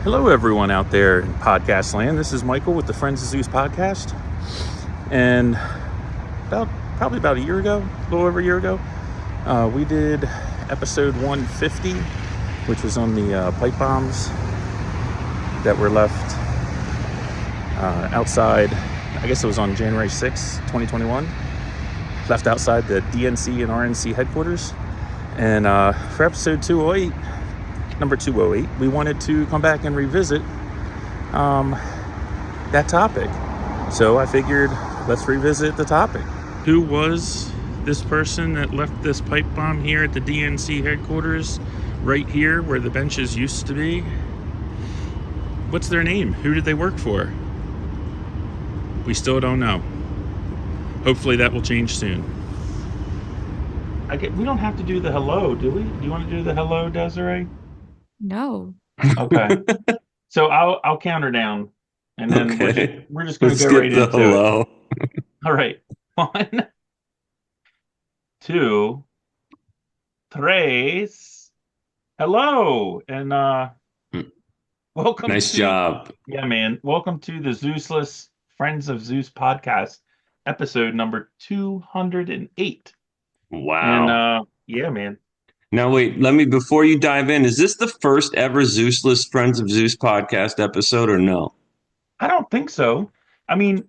Hello, everyone out there in podcast land. This is Michael with the Friends of Zeus podcast. And probably about a year ago, a little over a year ago, we did episode 150, which was on the pipe bombs that were left outside. I guess it was on January 6, 2021, left outside the DNC and RNC headquarters. And for episode 208, number 208, we wanted to come back and revisit that topic. So I figured, let's revisit the topic. Who was this person that left this pipe bomb here at the DNC headquarters, right here where the benches used to be? What's their name? Who did they work for? We still don't know. Hopefully that will change soon. We don't have to do the hello, do we? Do you want to do the hello, Desiree? No. Okay. So I'll count her down, and then we're just going to go right into hello. it. All right. 1, 2, 3. Hello, and welcome. Nice job. Yeah, man. Welcome to the Zeusless Friends of Zeus podcast, episode number 208. Wow. And yeah, man. Now wait, before you dive in, is this the first ever Zeusless Friends of Zeus podcast episode or no? I don't think so. I mean,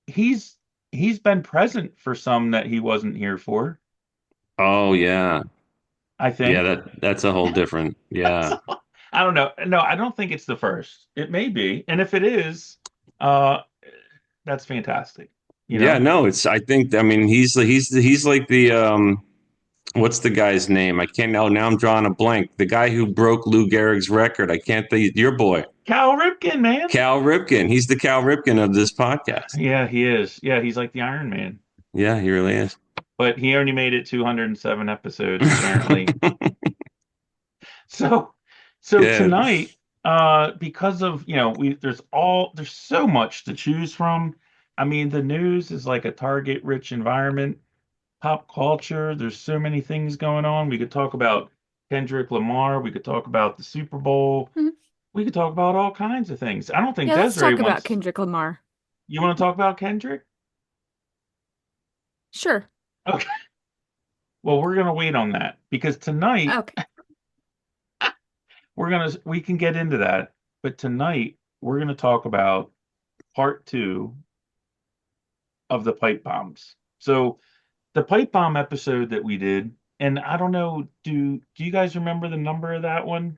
he's been present for some that he wasn't here for. Oh yeah. I think. Yeah, that's a whole different. Yeah. I don't know. No, I don't think it's the first. It may be. And if it is, that's fantastic. You know? Yeah, no, I mean he's like the what's the guy's name? I can't know. Now I'm drawing a blank. The guy who broke Lou Gehrig's record. I can't think. Your boy. Cal Ripken, man. Cal Ripken. He's the Cal Ripken of this podcast. Yeah, he is. Yeah, he's like the Iron Man. Yeah, he really is. But he only made it 207 episodes, apparently. So yeah. Tonight, because of, there's so much to choose from. I mean, the news is like a target-rich environment. Pop culture, there's so many things going on. We could talk about Kendrick Lamar. We could talk about the Super Bowl. Mm-hmm. We could talk about all kinds of things. I don't think let's Desiree talk about Kendrick Lamar. You want to talk about Kendrick? Sure. Okay. Well, we're gonna wait on that because tonight. Okay. We can get into that, but tonight we're gonna talk about part 2 of the pipe bombs. So the pipe bomb episode that we did, and I don't know, do you guys remember the number of that one?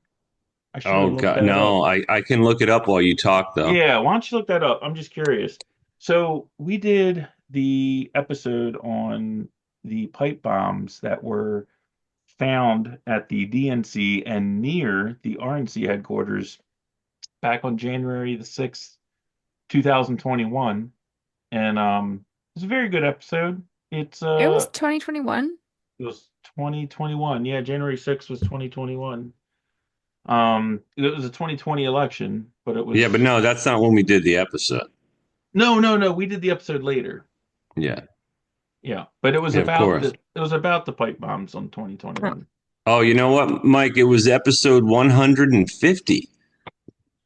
Oh God, no! I can look it up while you talk, though. Yeah, why don't you look that up? I'm just curious. So we did the episode on the pipe bombs that were found at the DNC and near the RNC headquarters back on January the 6th, 2021. And it was a very good episode. It was 2021. It was 2021. Yeah, January 6th was 2021. It was a 2020 election, but it was. Yeah, but no, that's not when we did the episode. No. We did the episode later. Yeah. Yeah, but it was about the pipe bombs on 2021. Oh, you know what, Mike? It was episode 150.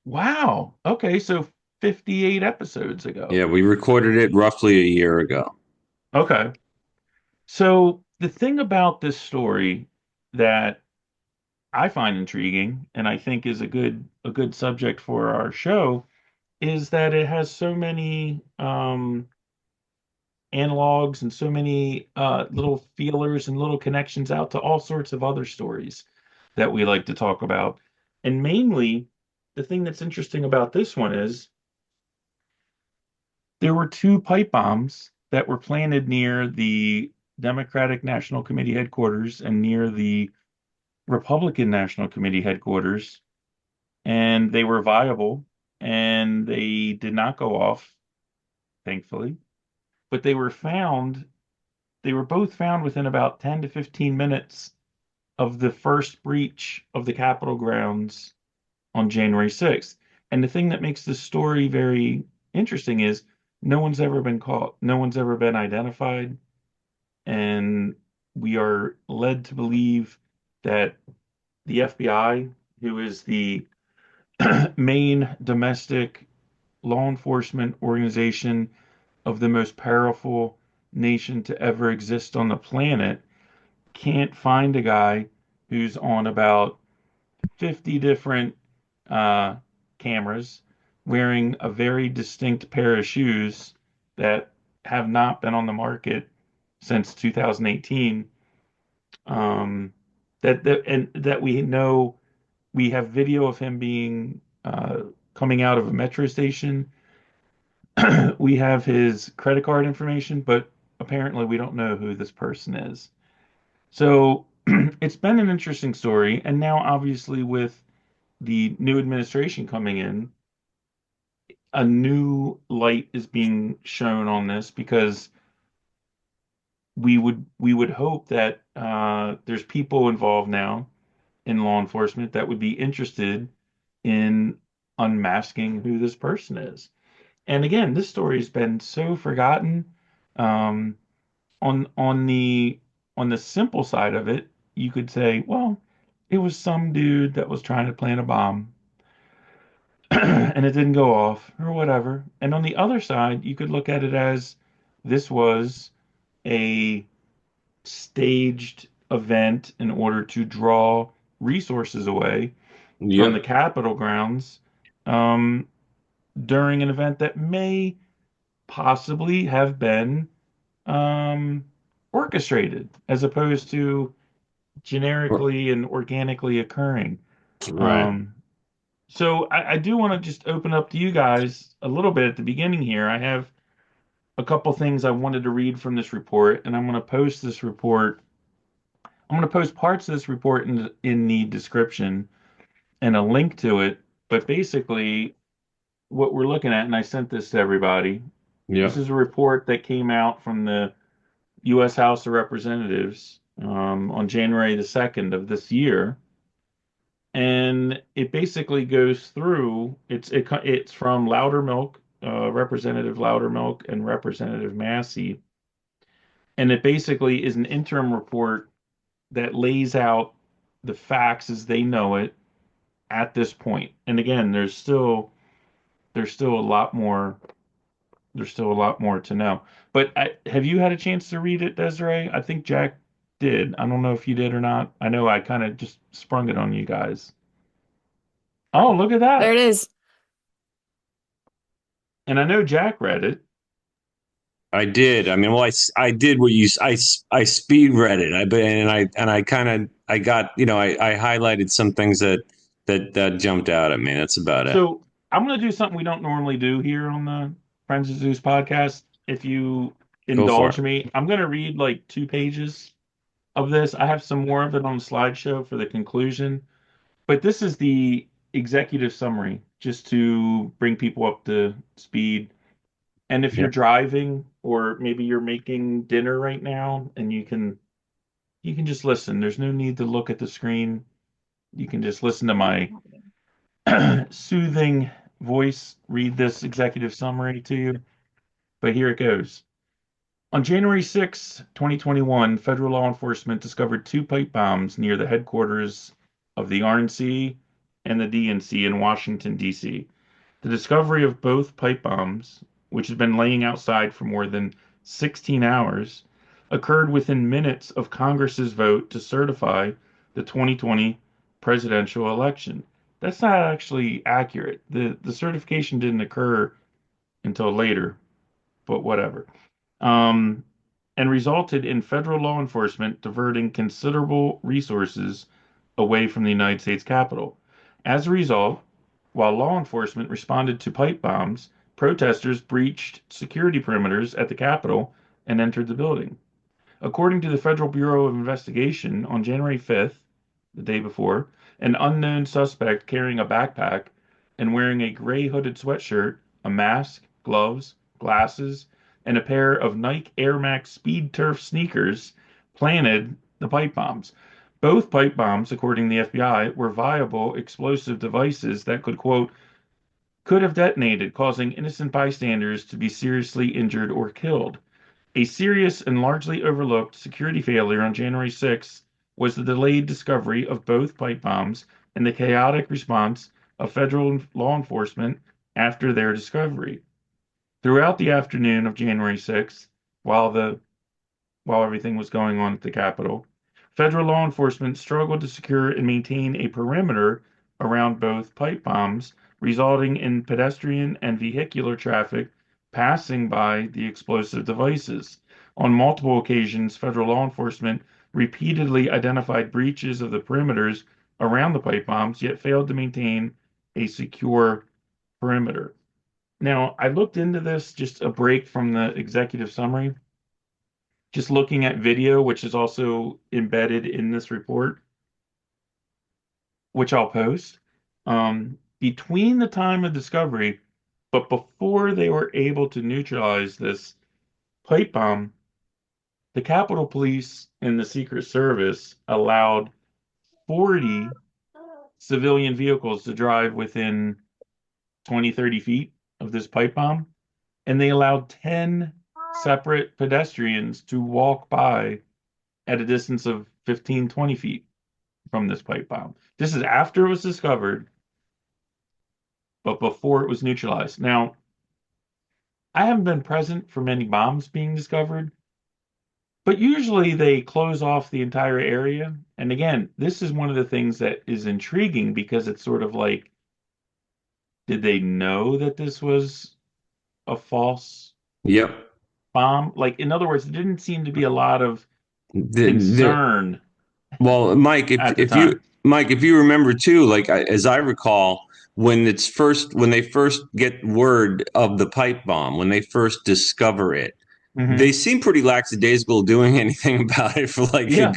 Wow. Okay, so 58 episodes ago. Yeah, we recorded it roughly a year ago. Okay. So the thing about this story that I find intriguing and I think is a good subject for our show is that it has so many analogs and so many little feelers and little connections out to all sorts of other stories that we like to talk about. And mainly, the thing that's interesting about this one is there were 2 pipe bombs that were planted near the Democratic National Committee headquarters and near the Republican National Committee headquarters, and they were viable, and they did not go off, thankfully. But they were both found within about 10 to 15 minutes of the first breach of the Capitol grounds on January 6th. And the thing that makes this story very interesting is no one's ever been caught. No one's ever been identified. And we are led to believe that the FBI, who is the main domestic law enforcement organization of the most powerful nation to ever exist on the planet can't find a guy who's on about 50 different uh, cameras wearing a very distinct pair of shoes that have not been on the market since 2018. Um, that we know we have video of him being coming out of a metro station. We have his credit card information, but apparently we don't know who this person is. So it's been an interesting story. And now, obviously, with the new administration coming in, a new light is being shown on this because we would hope that there's people involved now in law enforcement that would be interested in unmasking who this person is. And again, this story has been so forgotten. Um, on on the simple side of it, you could say, well, it was some dude that was trying to plant a bomb and it didn't go off or whatever. And on the other side, you could look at it as this was a staged event in order to draw resources away from the Yep. Capitol grounds um, during an event that may possibly have been um, orchestrated as opposed to generically and organically occurring. Right. Um, so I do want to just open up to you guys a little bit at the beginning here. I have a couple things I wanted to read from this report, and I'm going to post this report. I'm going to post parts of this report in the description and a link to it. But basically, what we're looking at, and I sent this to everybody, this Yep. is a report that came out from the U.S. House of Representatives on January the 2nd of this year. And it basically goes through, it's from Loudermilk, Representative Loudermilk and Representative Massey. And it basically is an interim report that lays out the facts as they know it at this point. And again, there's still a lot more to know. But have you had a chance to read it, Desiree? I think Jack did. I don't know if you did or not. I know I kind of just sprung it on you guys. Oh, look at There that. it is. And I know Jack read it. I did. I mean, well, I did what I speed read it. I kind of I got I highlighted some things that jumped out at me. That's about it. So I'm going to do something we don't normally do here on the Friends of Zeus podcast. If you Go for indulge it. me, I'm going to read like 2 pages of this. I have some more of it on the slideshow for the conclusion, but this is the executive summary just to bring people up to speed. And if you're Yep. driving or maybe you're making dinner right now and you can just listen. There's no need to look at the screen. You can just listen to my soothing voice read this executive summary to you. But here it goes. On January 6, 2021, federal law enforcement discovered two pipe bombs near the headquarters of the RNC and the DNC in Washington, D.C. The discovery of both pipe bombs, which had been laying outside for more than 16 hours, occurred within minutes of Congress's vote to certify the 2020 presidential election. That's not actually accurate. The certification didn't occur until later, but whatever. Um, and resulted in federal law enforcement diverting considerable resources away from the United States Capitol. As a result, while law enforcement responded to pipe bombs, protesters breached security perimeters at the Capitol and entered the building. According to the Federal Bureau of Investigation, on January 5th, the day before, an unknown suspect carrying a backpack and wearing a gray hooded sweatshirt, a mask, gloves, glasses, and a pair of Nike Air Max Speed Turf sneakers planted the pipe bombs. Both pipe bombs, according to the FBI, were viable explosive devices that could have detonated, causing innocent bystanders to be seriously injured or killed. A serious and largely overlooked security failure on January 6th was the delayed discovery of both pipe bombs and the chaotic response of federal law enforcement after their discovery. Throughout the afternoon of January 6th, while everything was going on at the Capitol, federal law enforcement struggled to secure and maintain a perimeter around both pipe bombs, resulting in pedestrian and vehicular traffic passing by the explosive devices. On multiple occasions, federal law enforcement repeatedly identified breaches of the perimeters around the pipe bombs, yet failed to maintain a secure perimeter. Now, I looked into this, just a break from the executive summary, just looking at video, which is also embedded in this report, which I'll post. Between the time of discovery, but before they were able to neutralize this pipe bomb, the Capitol Police and the Secret Service allowed 40 civilian vehicles to drive within 20, 30 feet of this pipe bomb, and they allowed 10 separate pedestrians to walk by at a distance of 15, 20 feet from this pipe bomb. This is after it was discovered, but before it was neutralized. Now, I haven't been present for many bombs being discovered, but usually they close off the entire area. And again, this is one of the things that is intriguing because it's sort of like, did they know that this was a false Yep. bomb? Like, in other words, there didn't seem to be a lot of The concern Well, Mike, at the time. If you remember too, like as I recall, when they first get word of the pipe bomb, when they first discover it, they Hmm. seem pretty lackadaisical doing anything about it for like Yeah,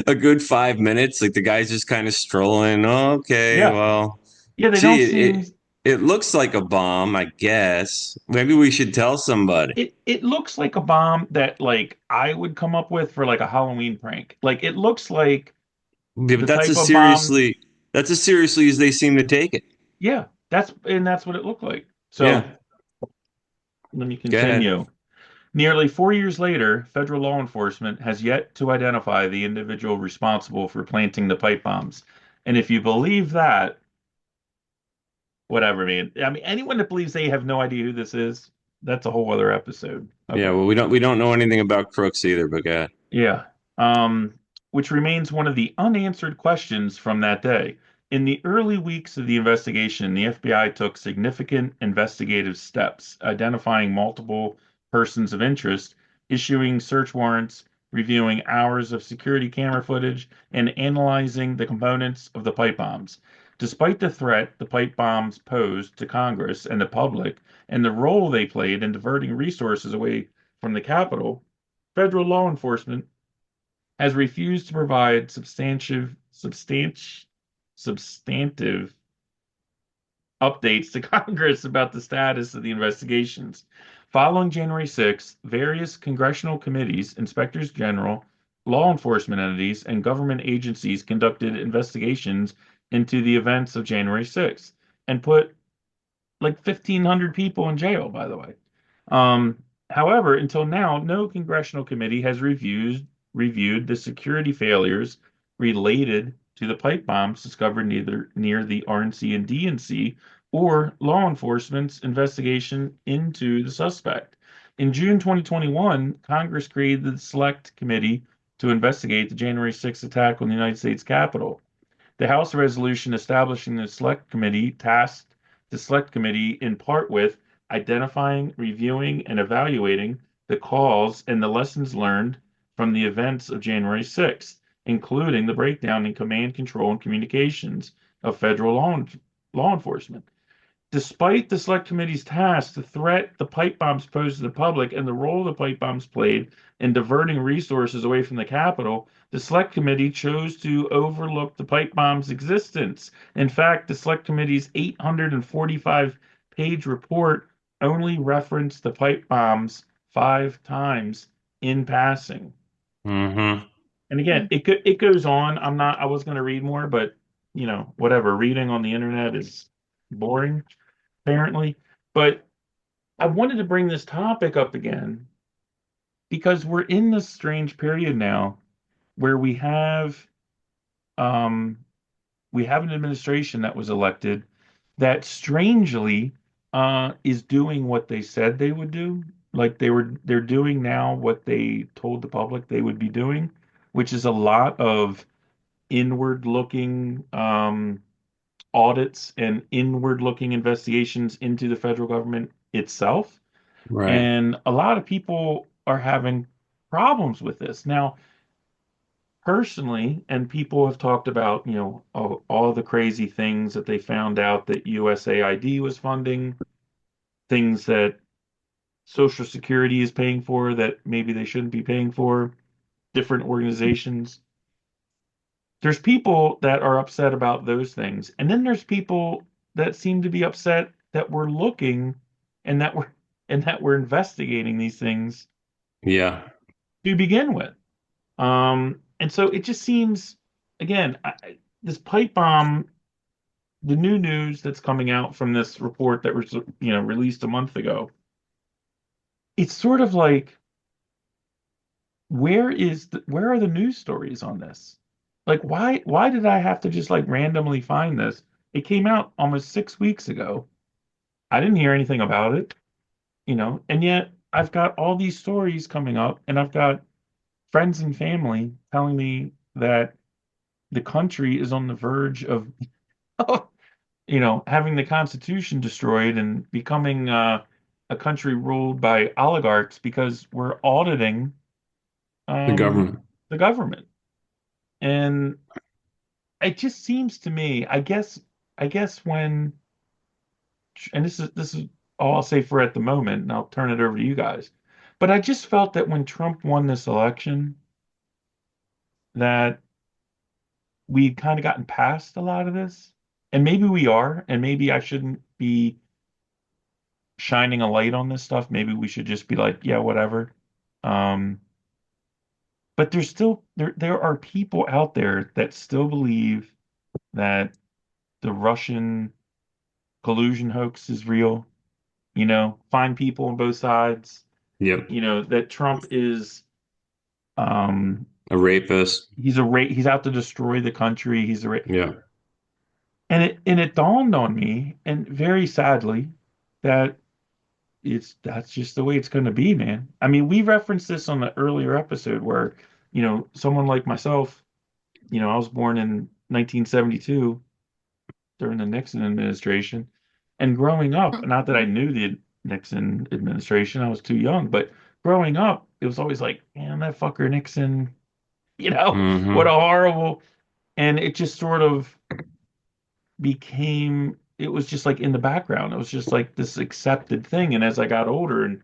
a good 5 minutes. Like the guy's just kind of strolling. Oh, okay, yeah, well, yeah. They don't gee, seem. it looks like a bomb, I guess. Maybe we should tell somebody. It looks like a bomb that like I would come up with for like a Halloween prank. Like it looks like Yeah, but the type of bomb. that's as seriously as they seem to take it. Yeah, that's what it looked like. So Yeah, let me go ahead. continue. Nearly 4 years later, federal law enforcement has yet to identify the individual responsible for planting the pipe bombs. And if you believe that, whatever, man. I mean, anyone that believes they have no idea who this is, that's a whole other episode. Yeah, Okay. well, we don't know anything about crooks either, but go ahead. Yeah. Um, which remains one of the unanswered questions from that day. In the early weeks of the investigation, the FBI took significant investigative steps, identifying multiple persons of interest, issuing search warrants, reviewing hours of security camera footage, and analyzing the components of the pipe bombs. Despite the threat the pipe bombs posed to Congress and the public, and the role they played in diverting resources away from the Capitol, federal law enforcement has refused to provide substantive updates to Congress about the status of the investigations. Following January 6th, various congressional committees, inspectors general, law enforcement entities, and government agencies conducted investigations into the events of January 6th and put like 1,500 people in jail, by the way. Um, However, until now, no congressional committee has reviewed the security failures related to the pipe bombs discovered near the RNC and DNC or law enforcement's investigation into the suspect. In June 2021, Congress created the Select Committee to investigate the January 6th attack on the United States Capitol. The House resolution establishing the Select Committee tasked the Select Committee in part with identifying, reviewing, and evaluating the cause and the lessons learned from the events of January 6th, including the breakdown in command, control, and communications of federal law enforcement. Despite the Select Committee's task, the threat the pipe bombs posed to the public and the role the pipe bombs played in diverting resources away from the Capitol, the Select Committee chose to overlook the pipe bomb's existence. In fact, the Select Committee's 845-page report only referenced the pipe bombs 5 times in passing. Mm-hmm. And again, it goes on. I was going to read more, but whatever. Reading on the internet is boring apparently. But I wanted to bring this topic up again because we're in this strange period now where um we have an administration that was elected that strangely is doing what they said they would do. Like they're doing now what they told the public they would be doing, which is a lot of inward looking audits and inward looking investigations into the federal government itself. Right. And a lot of people are having problems with this. Now, personally, and people have talked about, all the crazy things that they found out that USAID was funding, things that Social Security is paying for that maybe they shouldn't be paying for, different organizations. There's people that are upset about those things. And then there's people that seem to be upset that we're looking and that we're investigating these things Yeah. to begin with. And so it just seems, again, this pipe bomb, the new news that's coming out from this report that was, released a month ago, it's sort of like, where are the news stories on this? Like, why did I have to just like randomly find this? It came out almost 6 weeks ago. I didn't hear anything about it, and yet I've got all these stories coming up, and I've got friends and family telling me that the country is on the verge of, having the Constitution destroyed and becoming a country ruled by oligarchs because we're auditing The um, government. the government. And it just seems to me, I guess when, and this is all I'll say for at the moment, and I'll turn it over to you guys. But I just felt that when Trump won this election, that we'd kind of gotten past a lot of this. And maybe we are, and maybe I shouldn't be shining a light on this stuff. Maybe we should just be like, yeah, whatever. Um, but there are people out there that still believe that the Russian collusion hoax is real. Find people on both sides. Yep. That Trump is um A rapist. he's out to destroy the country. Yeah. And it dawned on me, and very sadly, that that's just the way it's going to be, man. I mean, we referenced this on the earlier episode where, someone like myself, I was born in 1972 during the Nixon administration, and growing up, not that I knew the Nixon administration, I was too young, but growing up, it was always like, man, that fucker Nixon, what a Hmm. horrible, and it just sort of it was just like in the background. It was just like this accepted thing. And as I got older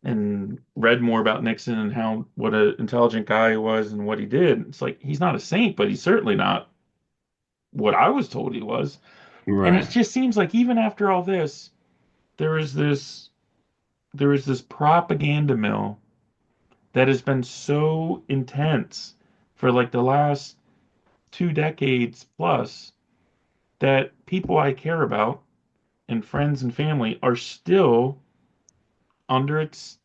and read more about Nixon and what an intelligent guy he was and what he did, it's like he's not a saint, but he's certainly not what I was told he was. And it Right. just seems like even after all this, there is this there is this propaganda mill that has been so intense for like the last 2 decades plus that people I care about and friends and family are still under its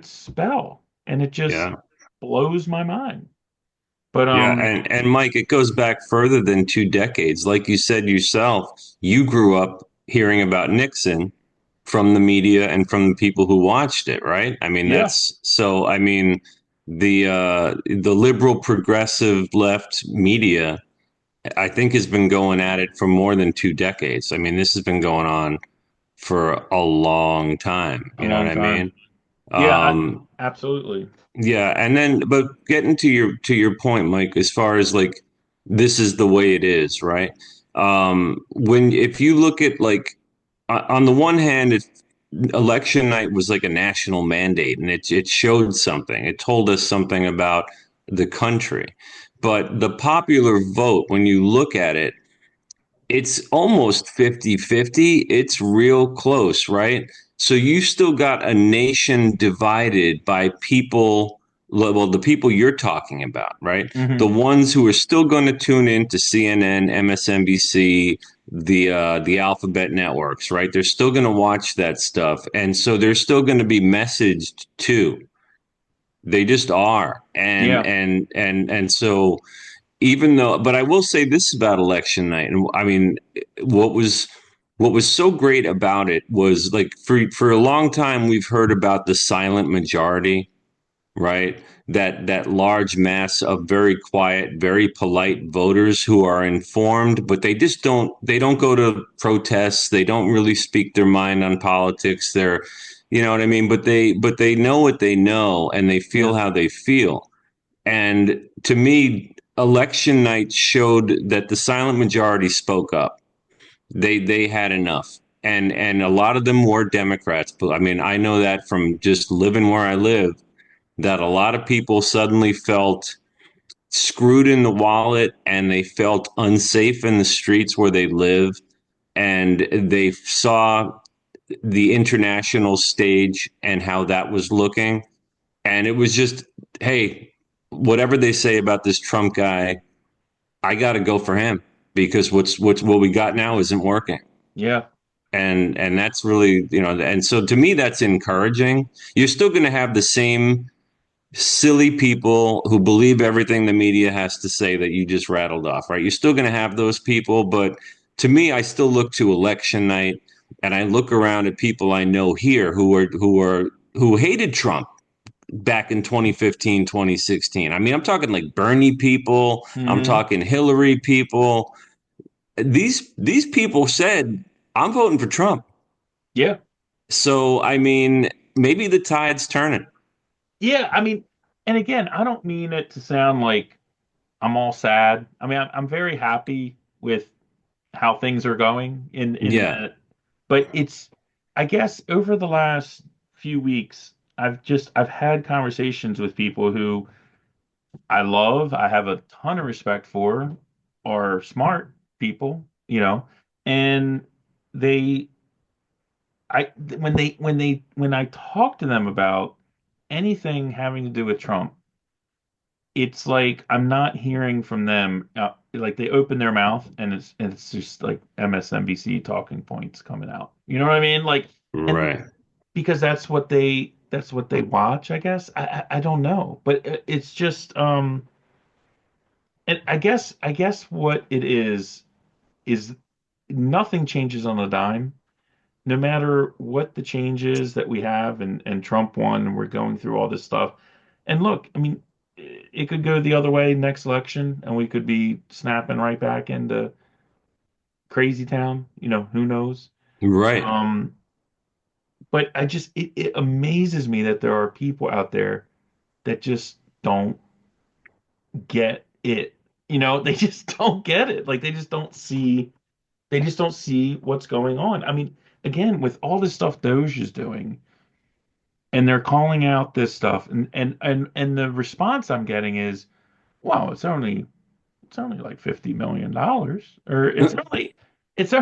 spell, and it just Yeah. blows my mind. But Yeah, and Mike, it goes back further than 2 decades. Like you said yourself, you grew up hearing about Nixon from the media and from the people who watched it, right? I mean, yeah, that's so. I mean, the liberal progressive left media, I think, has been going at it for more than 2 decades. I mean, this has been going on for a long time. a You know what long I time. mean? Yeah, Um, absolutely. yeah, and then but getting to your point, Mike, as far as like this is the way it is, right? When if you look at like on the one hand, election night was like a national mandate, and it showed something. It told us something about the country. But the popular vote, when you look at it, it's almost 50-50. It's real close, right? So you still got a nation divided by people, well, the people you're talking about, right? The Hmm. ones who are still going to tune in to CNN, MSNBC, the alphabet networks, right? They're still going to watch that stuff, and so they're still going to be messaged to. They just are, Yeah. and so even though, but I will say this about election night, and I mean, what was what was so great about it was like for a long time we've heard about the silent majority, right? That large mass of very quiet, very polite voters who are informed, but they don't go to protests. They don't really speak their mind on politics. They're, you know what I mean? But they know what they know and they feel Yeah. how they feel. And to me, election night showed that the silent majority spoke up. They had enough. And a lot of them were Democrats. But I mean, I know that from just living where I live, that a lot of people suddenly felt screwed in the wallet and they felt unsafe in the streets where they live. And they saw the international stage and how that was looking. And it was just, hey, whatever they say about this Trump guy, I got to go for him because what we got now isn't working. Yeah. And that's really, and so to me that's encouraging. You're still going to have the same silly people who believe everything the media has to say that you just rattled off, right? You're still going to have those people, but to me, I still look to election night and I look around at people I know here who hated Trump back in 2015, 2016. I mean, I'm talking like Bernie people, I'm Hmm. talking Hillary people. These people said, "I'm voting for Trump." Yeah. So, I mean, maybe the tide's turning. Yeah. I mean, and again, I don't mean it to sound like I'm all sad. I mean, I'm very happy with how things are going in Yeah. the, but it's, I guess over the last few weeks, I've had conversations with people who I love, I have a ton of respect for, are smart people, and they when I talk to them about anything having to do with Trump, it's like I'm not hearing from them. Like they open their mouth and it's just like MSNBC talking points coming out. You know what I mean? Like, and Right. because that's what they watch, I guess. I don't know, but it's just and I guess what it is nothing changes on a dime. No matter what the changes that we have, and Trump won, and we're going through all this stuff. And look, I mean, it could go the other way next election, and we could be snapping right back into crazy town. Who knows? Right. Um, but it amazes me that there are people out there that just don't get it. They just don't get it. Like they just don't see what's going on. I mean, again, with all this stuff Doge is doing, and they're calling out this stuff, and the response I'm getting is, "Wow, it's only like $50 million, or it's only it's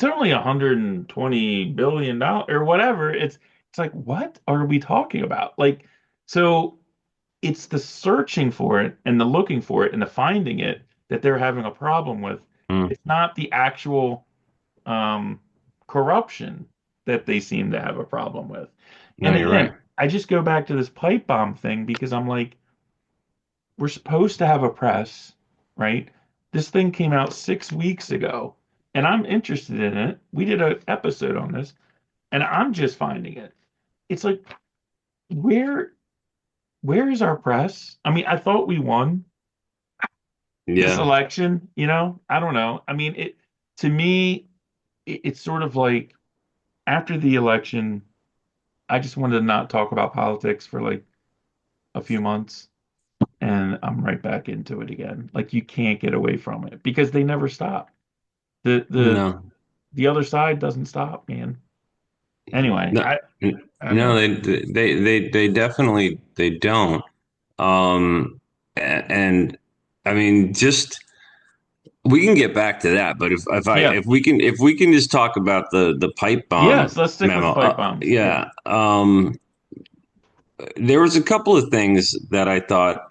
only $120 billion or whatever." It's like, what are we talking about? Like, so it's the searching for it and the looking for it and the finding it that they're having a problem with. Mm. It's not the actual um, corruption that they seem to have a problem with. No, And you're right. again, I just go back to this pipe bomb thing because I'm like, we're supposed to have a press, right? This thing came out 6 weeks ago, and I'm interested in it. We did an episode on this, and I'm just finding it. It's like, where where is our press? I mean, I thought we won this Yeah. election, I don't know. I mean, to me, it's sort of like after the election, I just wanted to not talk about politics for like a few months, and I'm right back into it again. Like you can't get away from it because they never stop. The the No. the other side doesn't stop, man. Anyway, No. I don't No, know. they definitely they don't. And I mean, just we can get back to that, but Yeah. if we can just talk about the pipe Yes, bomb let's stick with memo. the pipe bombs. Yeah. Yeah. There was a couple of things that I thought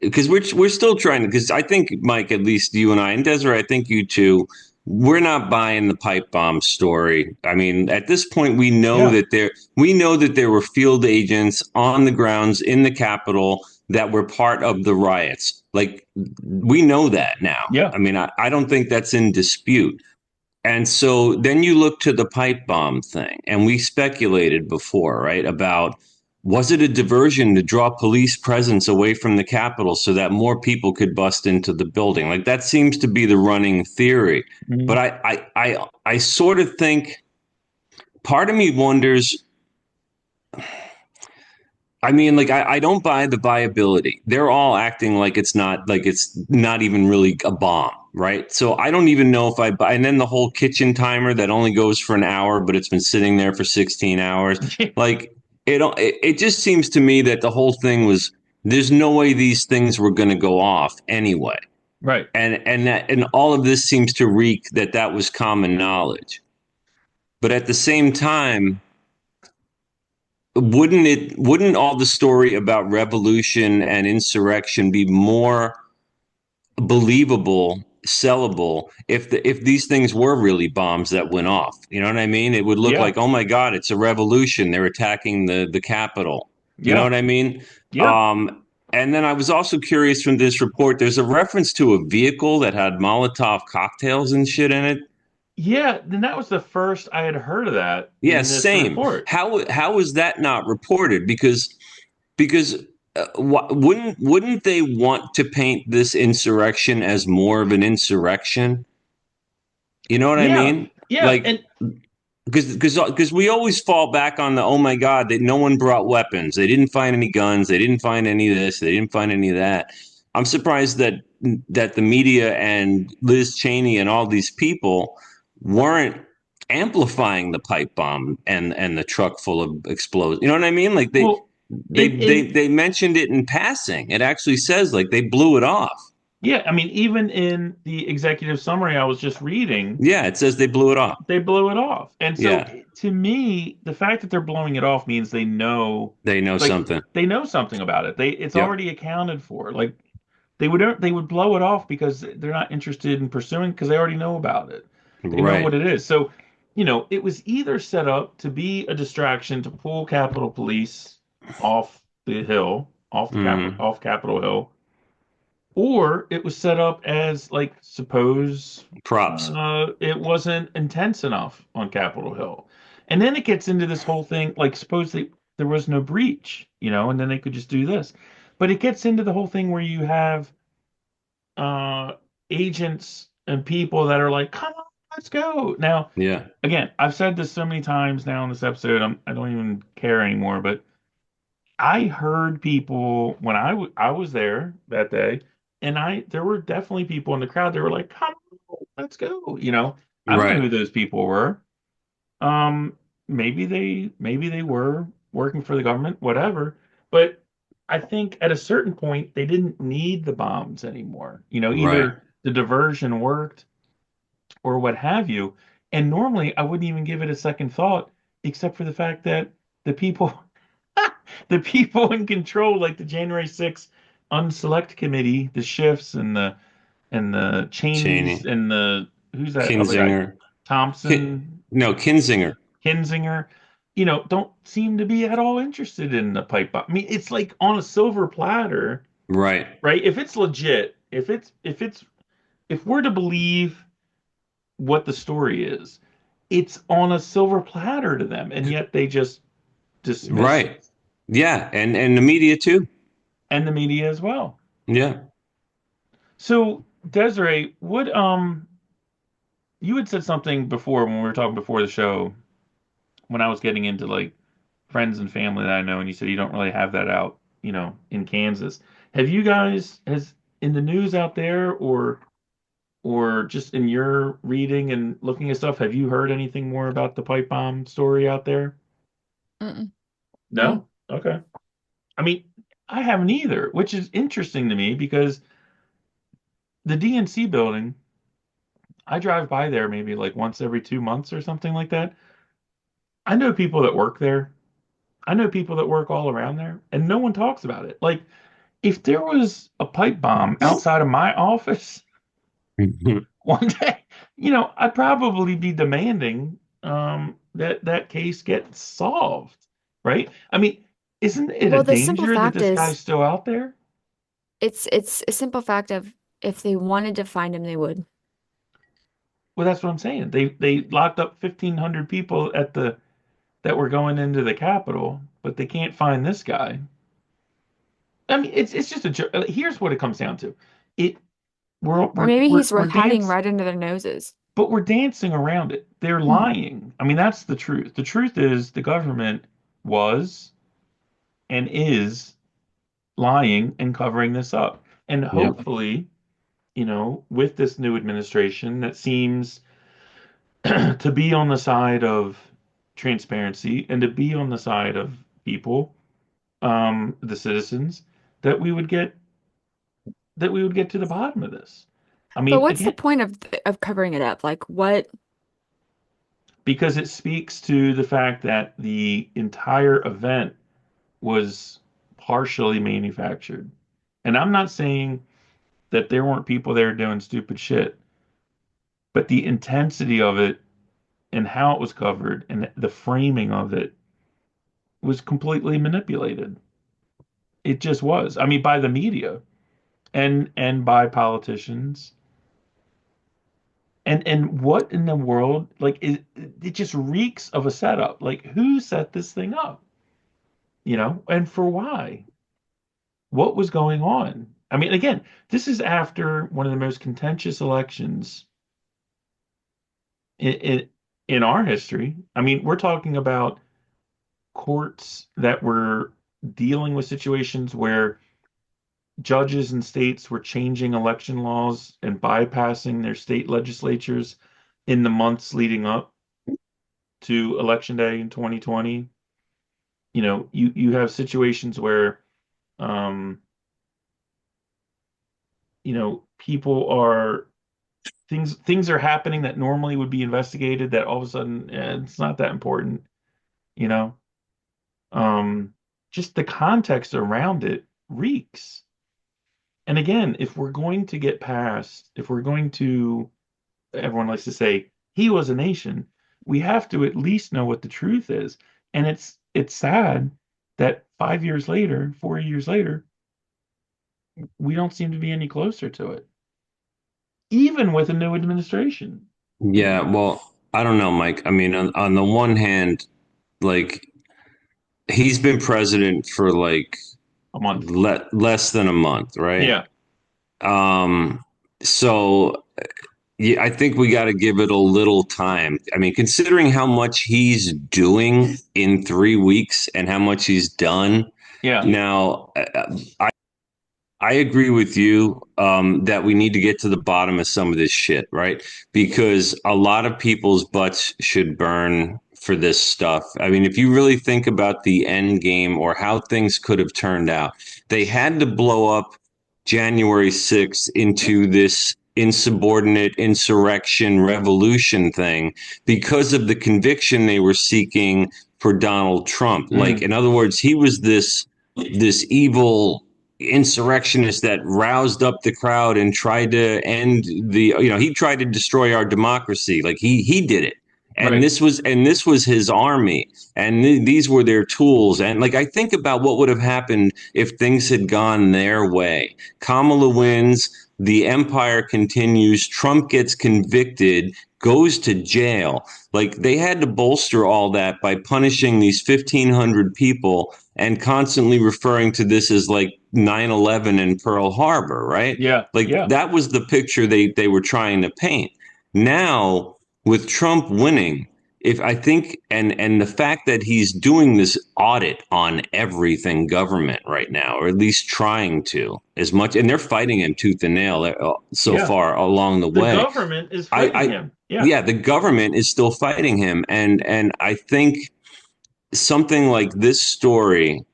because we're still trying to, because I think Mike, at least you and I, and Desiree, I think you too, we're not buying the pipe bomb story. I mean, at this point, Yeah. we know that there were field agents on the grounds in the Capitol that were part of the riots. Like we know that now. Yeah. I mean, I don't think that's in dispute. And so then you look to the pipe bomb thing, and we speculated before, right, about was it a diversion to draw police presence away from the Capitol so that more people could bust into the building? Like that seems to be the running theory. But Mhm. I sort of think part of me wonders. I mean, like I don't buy the viability. They're all acting like it's not even really a bomb, right? So I don't even know if I buy. And then the whole kitchen timer that only goes for an hour, but it's been sitting there for 16 hours. Like it just seems to me that the whole thing was. There's no way these things were going to go off anyway, Right. and all of this seems to reek that that was common knowledge. But at the same time, wouldn't all the story about revolution and insurrection be more believable, sellable if these things were really bombs that went off? You know what I mean? It would look Yeah. like, oh my god, it's a revolution, they're attacking the Capitol. You know Yeah. what I mean? Yeah. um and then I was also curious from this report, there's a reference to a vehicle that had Molotov cocktails and shit in it. Yeah. Then that was the first I had heard of that Yeah, in this same. report. How is that not reported? Because wouldn't they want to paint this insurrection as more of an insurrection? You know what I Yeah. mean? Yeah. Like And because we always fall back on the oh my god that no one brought weapons, they didn't find any guns, they didn't find any of this, they didn't find any of that. I'm surprised that the media and Liz Cheney and all these people weren't amplifying the pipe bomb and the truck full of explosives. You know what I mean? Like well, in they mentioned it in passing. It actually says like they blew it off. yeah, I mean, even in the executive summary I was just reading, Yeah, it says they blew it off. they blew it off. And so Yeah, to me, the fact that they're blowing it off means they know, they know like something. they know something about it. It's Yep. already accounted for. Like they would blow it off because they're not interested in pursuing because they already know about it. They know Right. what it is. So, it was either set up to be a distraction to pull Capitol Police off the hill, Mm, off Capitol Hill, or it was set up as like suppose props. it wasn't intense enough on Capitol Hill, and then it gets into this whole thing like suppose there was no breach, and then they could just do this, but it gets into the whole thing where you have uh, agents and people that are like, come on, let's go now. Yeah. Again, I've said this so many times now in this episode, I don't even care anymore, but I heard people when I was there that day, and there were definitely people in the crowd. They were like, "Come on, let's go." I don't know Right. who those people were. Um, maybe they were working for the government, whatever. But I think at a certain point they didn't need the bombs anymore. Right. Either the diversion worked or what have you. And normally I wouldn't even give it a second thought, except for the fact that the people, the people in control, like the January 6th Unselect Committee, the Schiffs and the Cheneys Cheney. and the who's that other guy, Kinzinger. Thompson, No, Kinzinger. Kinzinger, don't seem to be at all interested in the pipe bomb. I mean, it's like on a silver platter, Right. right? If it's legit, if we're to believe what the story is. It's on a silver platter to them, and yet they just dismiss Right. it, Yeah. And the media too. and the media as well. Yeah. So, Desiree, you had said something before when we were talking before the show when I was getting into like friends and family that I know, and you said you don't really have that out, in Kansas. Have you guys has in the news out there or just in your reading and looking at stuff, have you heard anything more about the pipe bomb story out there? Mm-mm. No. No? Okay. I mean, I haven't either, which is interesting to me because the DNC building, I drive by there maybe like once every 2 months or something like that. I know people that work there. I know people that work all around there, and no one talks about it. Like, if there was a pipe bomb outside of my office one day, I'd probably be demanding that case get solved, right? I mean, isn't it a Well, the simple danger that fact this is, guy's still out there? it's a simple fact of if they wanted to find him, they would. Well, that's what I'm saying. They locked up 1,500 people at the that were going into the Capitol, but they can't find this guy. I mean, it's just a joke. Here's what it comes down to. It we're Or we're maybe we're, he's we're hiding dance, right under their noses. but we're dancing around it. They're Hmm. lying. I mean, that's the truth. The truth is the government was and is lying and covering this up. And Yep. hopefully, with this new administration that seems to be on the side of transparency and to be on the side of people, the citizens, that we would get that we would get to the bottom of this. I But mean, what's the again, point of covering it up? Like what? because it speaks to the fact that the entire event was partially manufactured. And I'm not saying that there weren't people there doing stupid shit, but the intensity of it and how it was covered and the framing of it was completely manipulated. It just was. I mean, by the media and by politicians. And what in the world? Like it just reeks of a setup. Like who set this thing up? And for why? What was going on? I mean, again, this is after one of the most contentious elections in in our history. I mean, we're talking about courts that were dealing with situations where judges in states were changing election laws and bypassing their state legislatures in the months leading up to election day in 2020. You have situations where um, people are things are happening that normally would be investigated that all of a sudden it's not that important, you know. Um, just the context around it reeks. And again, if we're going to, everyone likes to say, he was a nation, we have to at least know what the truth is. And it's sad that 5 years later, 4 years later, we don't seem to be any closer to it, even with a new administration. Yeah. Well, I don't know, Mike. I mean, on the one hand, like he's been president for like A month. less than a month, right? Yeah. Um, so yeah, I think we got to give it a little time. I mean, considering how much he's doing in 3 weeks and how much he's done Yeah. now, I agree with you that we need to get to the bottom of some of this shit, right? Because a lot of people's butts should burn for this stuff. I mean, if you really think about the end game or how things could have turned out, they had to blow up January 6th into this insubordinate insurrection revolution thing because of the conviction they were seeking for Donald Trump. Like, Mm, in other words, he was this evil insurrectionist that roused up the crowd and tried to end he tried to destroy our democracy. Like he did it, and right. this was his army, and these were their tools. And like I think about what would have happened if things had gone their way. Kamala wins, the empire continues, Trump gets convicted, goes to jail. Like they had to bolster all that by punishing these 1,500 people and constantly referring to this as like 9/11 in Pearl Harbor, right? Yeah. Like Yeah. that was the picture they were trying to paint. Now, with Trump winning, if I think and the fact that he's doing this audit on everything government right now, or at least trying to as much, and they're fighting him tooth and nail so Yeah. far along the The way. government is fighting I him. Yeah. yeah, the government is still fighting him, and I think something like this story,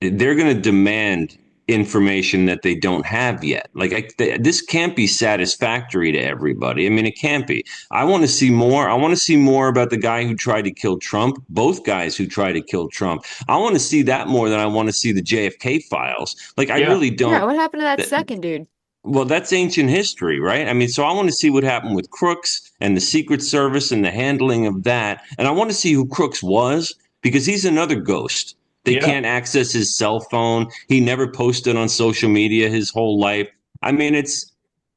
they're going to demand information that they don't have yet. Like this can't be satisfactory to everybody. I mean, it can't be. I want to see more. I want to see more about the guy who tried to kill Trump, both guys who tried to kill Trump. I want to see that more than I want to see the JFK files. Like I Yeah. really Yeah, don't. what happened to that That, second dude? well, that's ancient history, right? I mean, so I want to see what happened with Crooks and the Secret Service and the handling of that. And I want to see who Crooks was because he's another ghost. They Yeah. can't access his cell phone. He never posted on social media his whole life. I mean,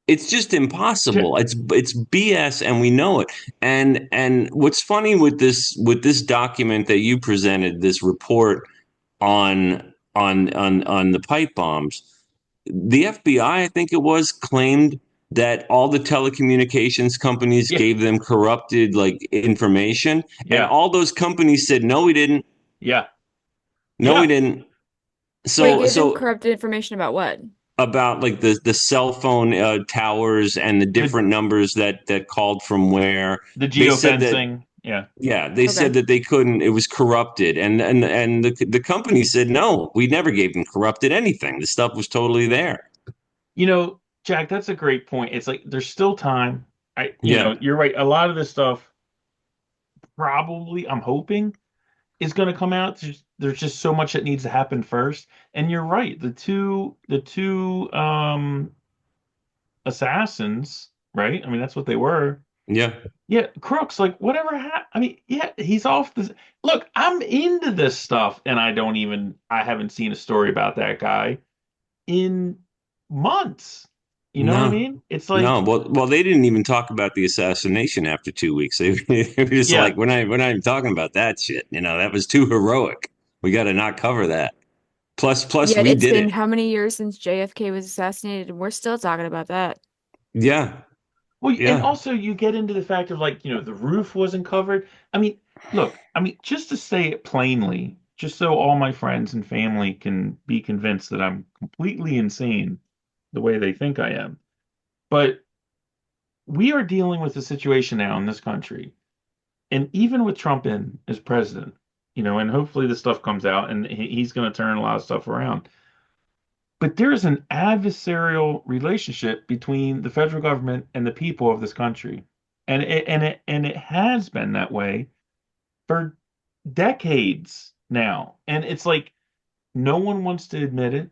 It's just J- impossible. It's BS, and we know it. And what's funny with this document that you presented, this report on the pipe bombs, the FBI, I think it was, claimed that all the telecommunications companies yeah, gave them corrupted like information, and yeah, all those companies said no, we didn't. yeah, No, we yeah. didn't. Wait, So gave them so corrupted information about what? about like the cell phone towers and the The different numbers that called from where. the They said that, geofencing. Yeah. yeah, they said Okay. that they couldn't, it was corrupted, and the company said no, we never gave them corrupted anything, the stuff was totally there. Jack, that's a great point. It's like there's still time. Yeah, You're right. A lot of this stuff probably, I'm hoping, is going to come out. There's just so much that needs to happen first. And you're right. The two assassins, right? I mean, that's what they were. yeah. Yeah, crooks, like whatever happened. I mean, yeah, he's off the. Look, I'm into this stuff, and I haven't seen a story about that guy in months. You know what I No, mean? It's no. like, Well, they didn't even talk about the assassination after 2 weeks. They were just yeah, like, we're not even talking about that shit. That was too heroic. We got to not cover that. Plus, Yet we it's did been it. how many years since JFK was assassinated, and we're still talking about that. Yeah, well, and yeah, also you get into the fact of like, the roof wasn't covered. I mean, look, I mean, just to say it plainly, just so all my friends and family can be convinced that I'm completely insane the way they think I am. But we are dealing with a situation now in this country, and even with Trump in as president, and hopefully this stuff comes out and he's going to turn a lot of stuff around. But there is an adversarial relationship between the federal government and the people of this country, and it has been that way for decades now. And it's like no one wants to admit it.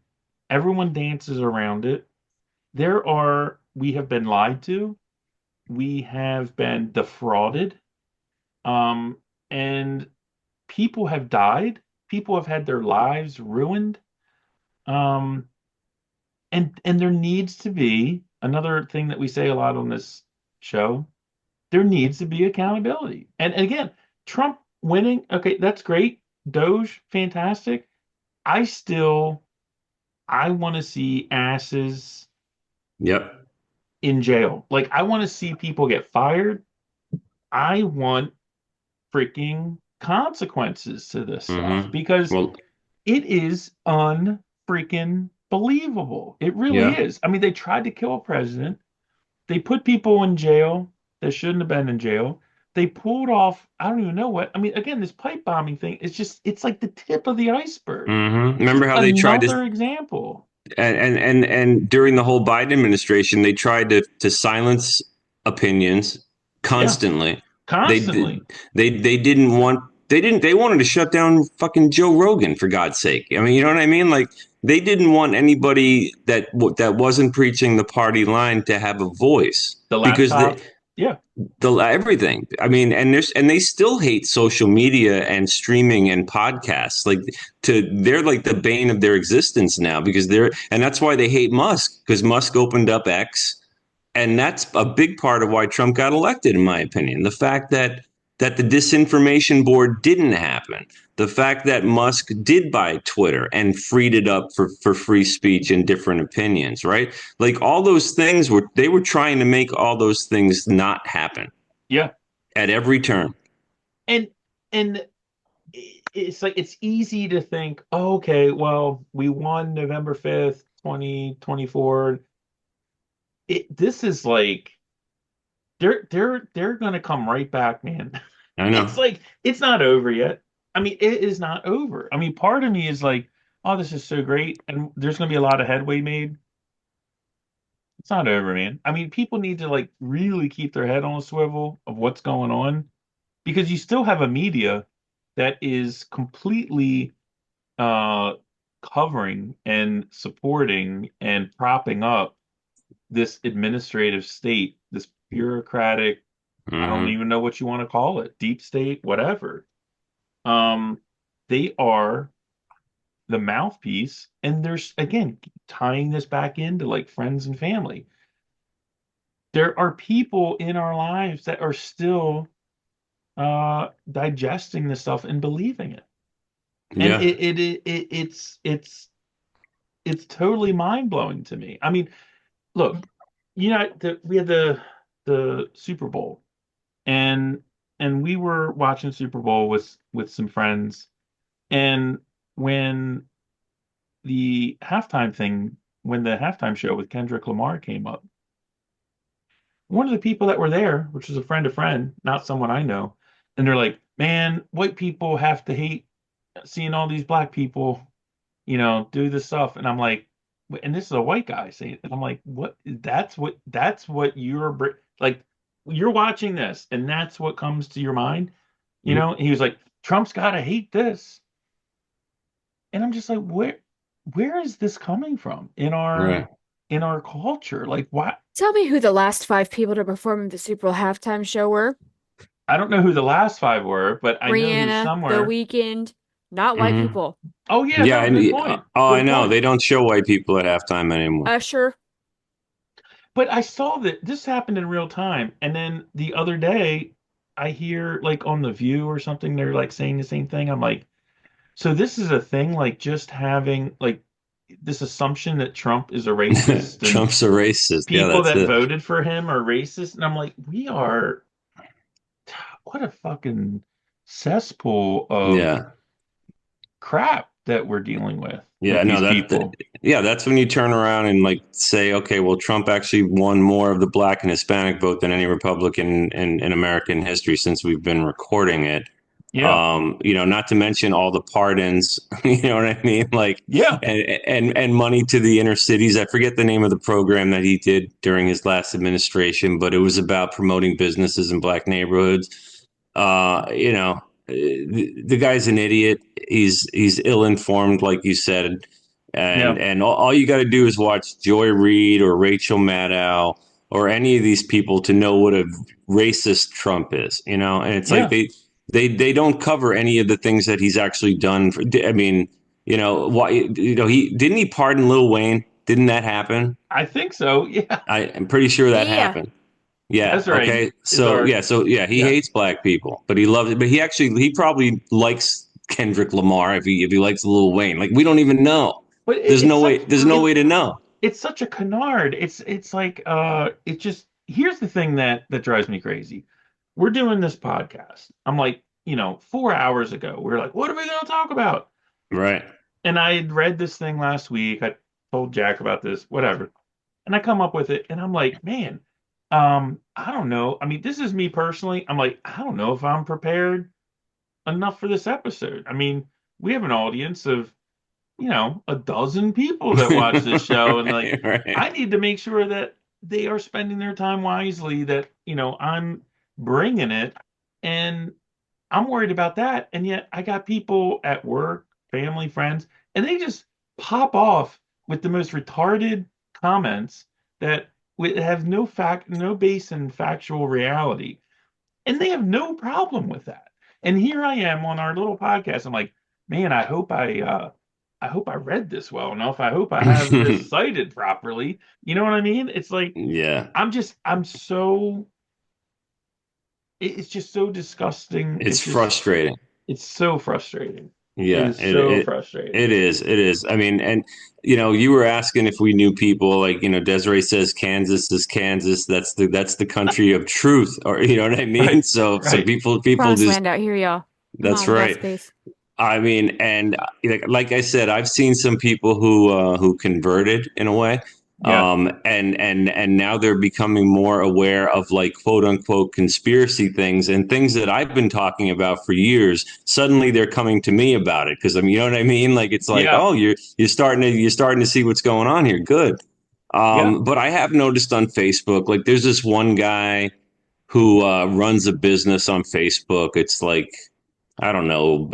Everyone dances around it. We have been lied to. We have been defrauded. And people have died. People have had their lives ruined. Um, and there needs to be another thing that we say a lot on this show. There needs to be accountability. And again, Trump winning, okay, that's great. Doge, fantastic. I still I want to see asses yep. in jail. Like I want to see people get fired. I want freaking consequences to this stuff Mm-hmm. because Well, it is unfreaking believable. It really yeah. is. I mean, they tried to kill a president. They put people in jail that shouldn't have been in jail. They pulled off, I don't even know what. I mean, again, this pipe bombing thing is it's like the tip of the iceberg. Mm-hmm. Just Remember how they tried to, another example. and during the whole Biden administration, they tried to silence opinions Yeah, constantly. They did. constantly. They didn't want. They didn't. They wanted to shut down fucking Joe Rogan, for God's sake. I mean, you know what I mean? Like they didn't want anybody that wasn't preaching the party line to have a voice The because laptop. Yeah, the everything. I mean, and they still hate social media and streaming and podcasts. Like they're like the bane of their existence now because and that's why they hate Musk, because Musk opened up X, and that's a big part of why Trump got elected, in my opinion. The fact that the disinformation board didn't happen, the fact that Musk did buy Twitter and freed it up for free speech and different opinions, right? Like all those things they were trying to make all those things not happen yeah. at every turn. And and it's like it's easy to think, oh, okay, well, we won November 5th, 2024. This is like they're gonna come right back, man. I It's know. like it's not over yet. I mean, it is not over. I mean, part of me is like, oh, this is so great, and there's gonna be a lot of headway made. It's not over, man. I mean, people need to like really keep their head on a swivel of what's going on because you still have a media that is completely uh covering and supporting and propping up this administrative state, this bureaucratic, I don't Hmm. even know what you want to call it, deep state, whatever. Um, they are the mouthpiece, and there's again tying this back into like friends and family. there are people in our lives that are still digesting this stuff and believing it. And Yeah. it's totally mind-blowing to me. I mean, look, we had the Super Bowl, and we were watching Super Bowl with some friends, and when the halftime thing, when the halftime show with Kendrick Lamar came up, one of the people that were there, which was a friend, not someone I know, and they're like, "Man, white people have to hate seeing all these black people, do this stuff." And I'm like, and this is a white guy saying, and I'm like, what? That's what like. You're watching this, and that's what comes to your mind, And he was like, Trump's got to hate this, and I'm just like, where is this coming from Right. in our culture? Like, why? Tell me who the last five people to perform at the Super Bowl halftime show were. I don't know who the last five were, but I know who Rihanna, some The were. Weeknd, not white Hmm. people. Oh yeah, Yeah. no, good point. Oh, I Good know. point. They don't show white people at halftime anymore. Usher. But I saw that this happened in real time, and then the other day, I hear like on The View or something, they're like saying the same thing. I'm like, so this is a thing, like just having like this assumption that Trump is a racist and Trump's a racist. Yeah, people that's that it. voted for him are racist, and I'm like, what a fucking cesspool of Yeah. crap that we're dealing with Yeah, no, these people. yeah, that's when you turn around and like say, okay, well, Trump actually won more of the black and Hispanic vote than any Republican in American history since we've been recording it. Yeah, Not to mention all the pardons, you know what I mean? Like, yeah, and money to the inner cities. I forget the name of the program that he did during his last administration, but it was about promoting businesses in black neighborhoods. The guy's an idiot. He's ill informed, like you said, yeah, and all you got to do is watch Joy Reid or Rachel Maddow or any of these people to know what a racist Trump is. And it's like yeah. they don't cover any of the things that he's actually done. I mean, why? He pardon Lil Wayne? Didn't that happen? I think so. Yeah, I'm pretty sure that Yeah. happened. Yeah. Desiree Okay. is So our yeah. So yeah, he yeah. hates black people, but he loves it. But he probably likes Kendrick Lamar if he likes Lil Wayne. Like we don't even know. But There's it's no way. such There's no way to know. it's such a canard. It's like it just here's the thing that drives me crazy. We're doing this podcast. I'm like, 4 hours ago, we are like, what are we gonna talk about? Right. And I had read this thing last week. I told Jack about this, whatever. And I come up with it, and I'm like, man, I don't know. I mean, this is me personally. I'm like, I don't know if I'm prepared enough for this episode. I mean, we have an audience of a dozen people that watch this show, and like Right. I need to make sure that they are spending their time wisely, that I'm bringing it, and I'm worried about that. And yet I got people at work, family, friends, and they just pop off with the most retarded comments that have no base in factual reality, and they have no problem with that. And here I am on our little podcast. I'm like, man, I hope I read this well enough. I hope I have this cited properly. You know what I mean? It's like Yeah. I'm so it's just so disgusting. It's frustrating. It's so frustrating. It Yeah, is so frustrating. it is. It is. I mean, and you were asking if we knew people. Like, Desiree says Kansas is Kansas. That's the country of truth, or you know what I mean. Right. So Right. people Promised just. land out here, y'all. Come That's on, we got right. space. I mean, and like I said, I've seen some people who converted in a way, Yeah. and now they're becoming more aware of like quote unquote conspiracy things and things that I've been talking about for years. Suddenly, they're coming to me about it because you know what I mean. Like it's like, Yeah. oh, you're starting to see what's going on here. Good. Yeah. But I have noticed on Facebook, like there's this one guy who runs a business on Facebook. It's like I don't know.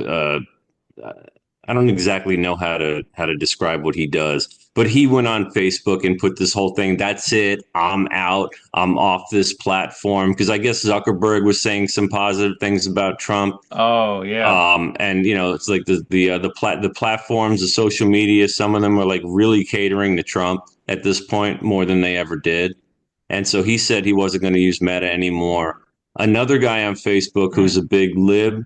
I don't exactly know how to describe what he does, but he went on Facebook and put this whole thing. That's it. I'm out. I'm off this platform because I guess Zuckerberg was saying some positive things about Trump. Oh yeah. And it's like the platforms, the social media. Some of them are like really catering to Trump at this point more than they ever did. And so he said he wasn't going to use Meta anymore. Another guy on Facebook who's Mm, a big lib,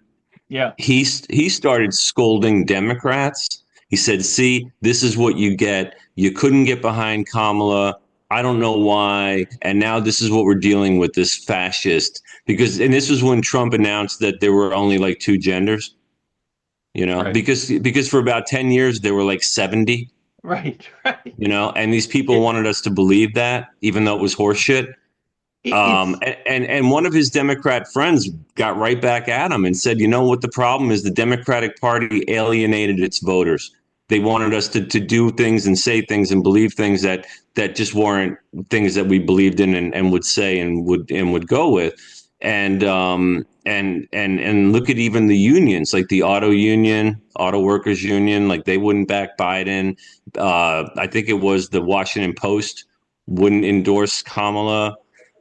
yeah. he started scolding Democrats. He said, "See, this is what you get. You couldn't get behind Kamala. I don't know why, and now this is what we're dealing with, this fascist." Because and this was when Trump announced that there were only like two genders, Right. because for about 10 years there were like 70, Right. Right. and these people It, wanted us to believe that even though it was horseshit. it's And one of his Democrat friends got right back at him and said, "You know what the problem is? The Democratic Party alienated its voters. They wanted us to do things and say things and believe things that just weren't things that we believed in and would say and would go with." And look at even the unions, like the auto workers union, like they wouldn't back Biden. I think it was the Washington Post wouldn't endorse Kamala.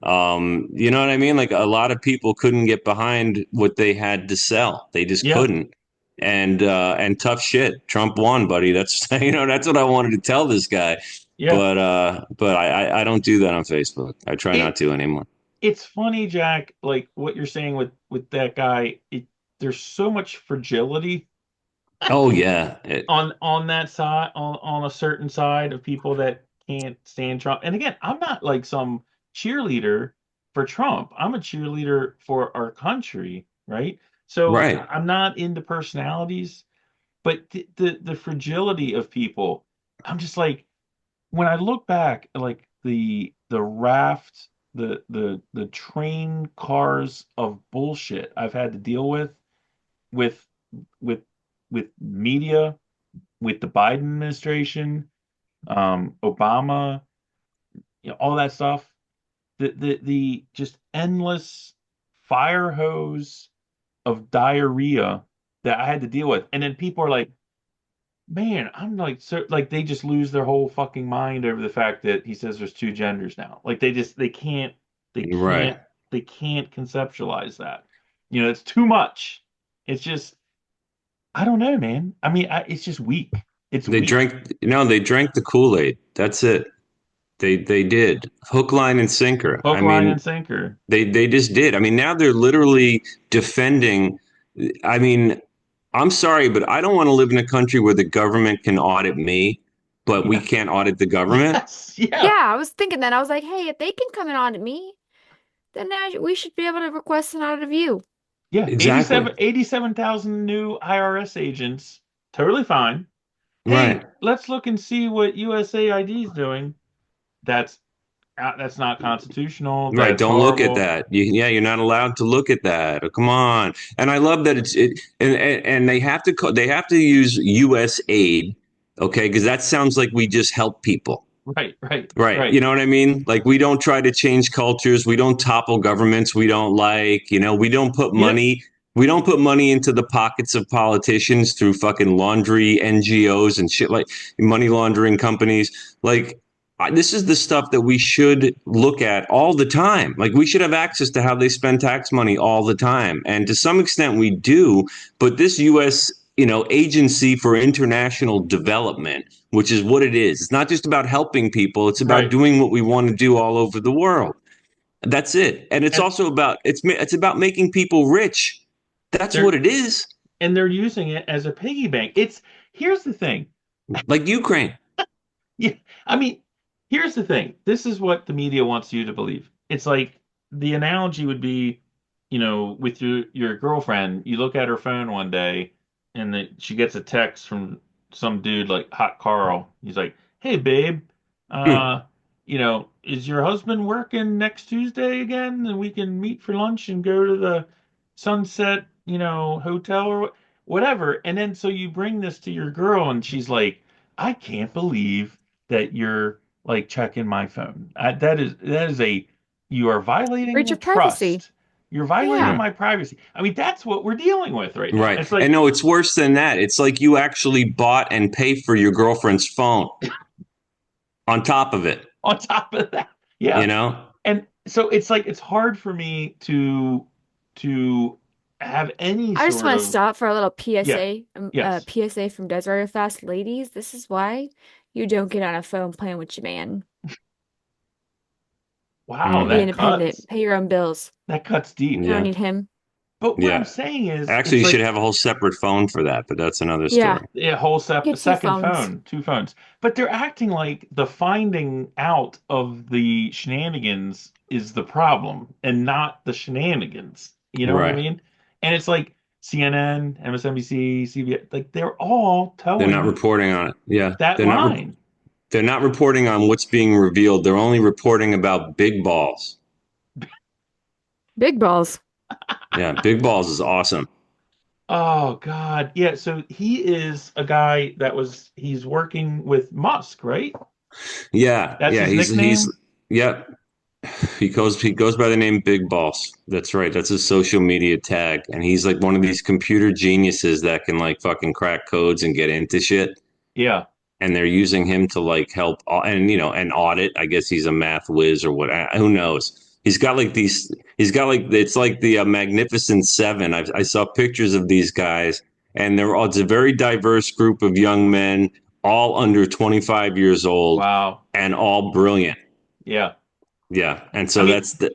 You know what I mean? Like a lot of people couldn't get behind what they had to sell. They just yeah. couldn't. And tough shit. Trump won, buddy. That's that's what I wanted to tell this guy. Yeah. But I don't do that on Facebook. I try not It to anymore. it's funny, Jack, like what you're saying with that guy. There's so much fragility Oh yeah. on that side, on a certain side of people that can't stand Trump. And again, I'm not like some cheerleader for Trump. I'm a cheerleader for our country, right? So Right. I'm not into personalities, but the fragility of people, I'm just like, when I look back, like the raft, the train cars of bullshit I've had to deal with with with media, with the Biden administration, Obama, all that stuff. The just endless fire hose of diarrhea that I had to deal with, and then people are like, "Man, I'm like, so like they just lose their whole fucking mind over the fact that he says there's two genders now. Like they Right. can't they can't conceptualize that. It's too much. It's just I don't know, man. I mean, it's just weak. It's They weak. drank they drank the Kool-Aid. That's it. They did. Hook, line, and sinker. Hook, I line, and mean, sinker. they just did. I mean, now they're literally defending. I mean, I'm sorry, but I don't want to live in a country where the government can audit me, but we Yeah. can't audit the government. Yes. Yeah. Yeah, I was thinking that. I was like, hey, if they can come in on me, then we should be able to request an audit of you. Yeah. Exactly. 87,000 new IRS agents. Totally fine. Right. Hey, let's look and see what USAID is doing. That's that's not constitutional. Right. That's Don't look at horrible. that. Yeah, you're not allowed to look at that. Oh, come on. And I love that and they have to use US aid, okay? Because that sounds like we just help people. Right, right, Right. You right. know what I mean? Like we don't try to change cultures. We don't topple governments we don't like. Yep. We don't put money into the pockets of politicians through fucking laundry NGOs and shit like money laundering companies. Like this is the stuff that we should look at all the time. Like we should have access to how they spend tax money all the time. And to some extent we do, but this US, agency for international development, which is what it is. It's not just about helping people, it's about Right. doing what we want to do all over the world. That's it. And it's And also about it's about making people rich. That's what they're it is. they're using it as a piggy bank. Here's the thing. Like Ukraine. Yeah, I mean, here's the thing. This is what the media wants you to believe. It's like the analogy would be, with your girlfriend, you look at her phone one day and she gets a text from some dude like Hot Carl. He's like, "Hey babe, Hmm. uh, is your husband working next Tuesday again and we can meet for lunch and go to the Sunset, hotel or whatever." And then so you bring this to your girl and she's like, "I can't believe that you're like checking my phone. You are violating Breach the of privacy. trust. You're violating Yeah. Right. my privacy." I mean, that's what we're dealing with right now. Right. It's And like no, it's worse than that. It's like you actually bought and pay for your girlfriend's phone on top of it, on top of that, you yeah. know? And so it's like it's hard for me to have any I just sort want to of stop for a little yeah, PSA. yes, PSA from Desiree Fast. Ladies, this is why you don't get on a phone playing with your man. Wow, Be Mm. independent. Pay your own bills. that cuts deep. You don't Yeah. need him. But what I'm Yeah. saying is, Actually, it's you should like have a whole separate phone for that, but that's another Yeah. story. a whole Get two second phones. phone, two phones. But they're acting like the finding out of the shenanigans is the problem and not the shenanigans. You know what I Right. mean? And it's like CNN, MSNBC, CBS, like they're all They're not towing reporting on it. Yeah. that line. They're not reporting on what's being revealed. They're only reporting about big balls. Big balls. Yeah, big balls is awesome. Oh God. Yeah, so he is a guy he's working with Musk, right? Yeah, That's yeah, his he's nickname? yeah, he goes by the name Big Boss. That's right. That's his social media tag. And he's like one of these computer geniuses that can like fucking crack codes and get into shit. Yeah. And they're using him to like help and and audit. I guess he's a math whiz or what. Who knows? He's got like these. He's got like it's like the Magnificent Seven. I saw pictures of these guys, and they're all. It's a very diverse group of young men, all under 25 years old, Wow. and all brilliant. Yeah. Yeah, and I so mean, that's the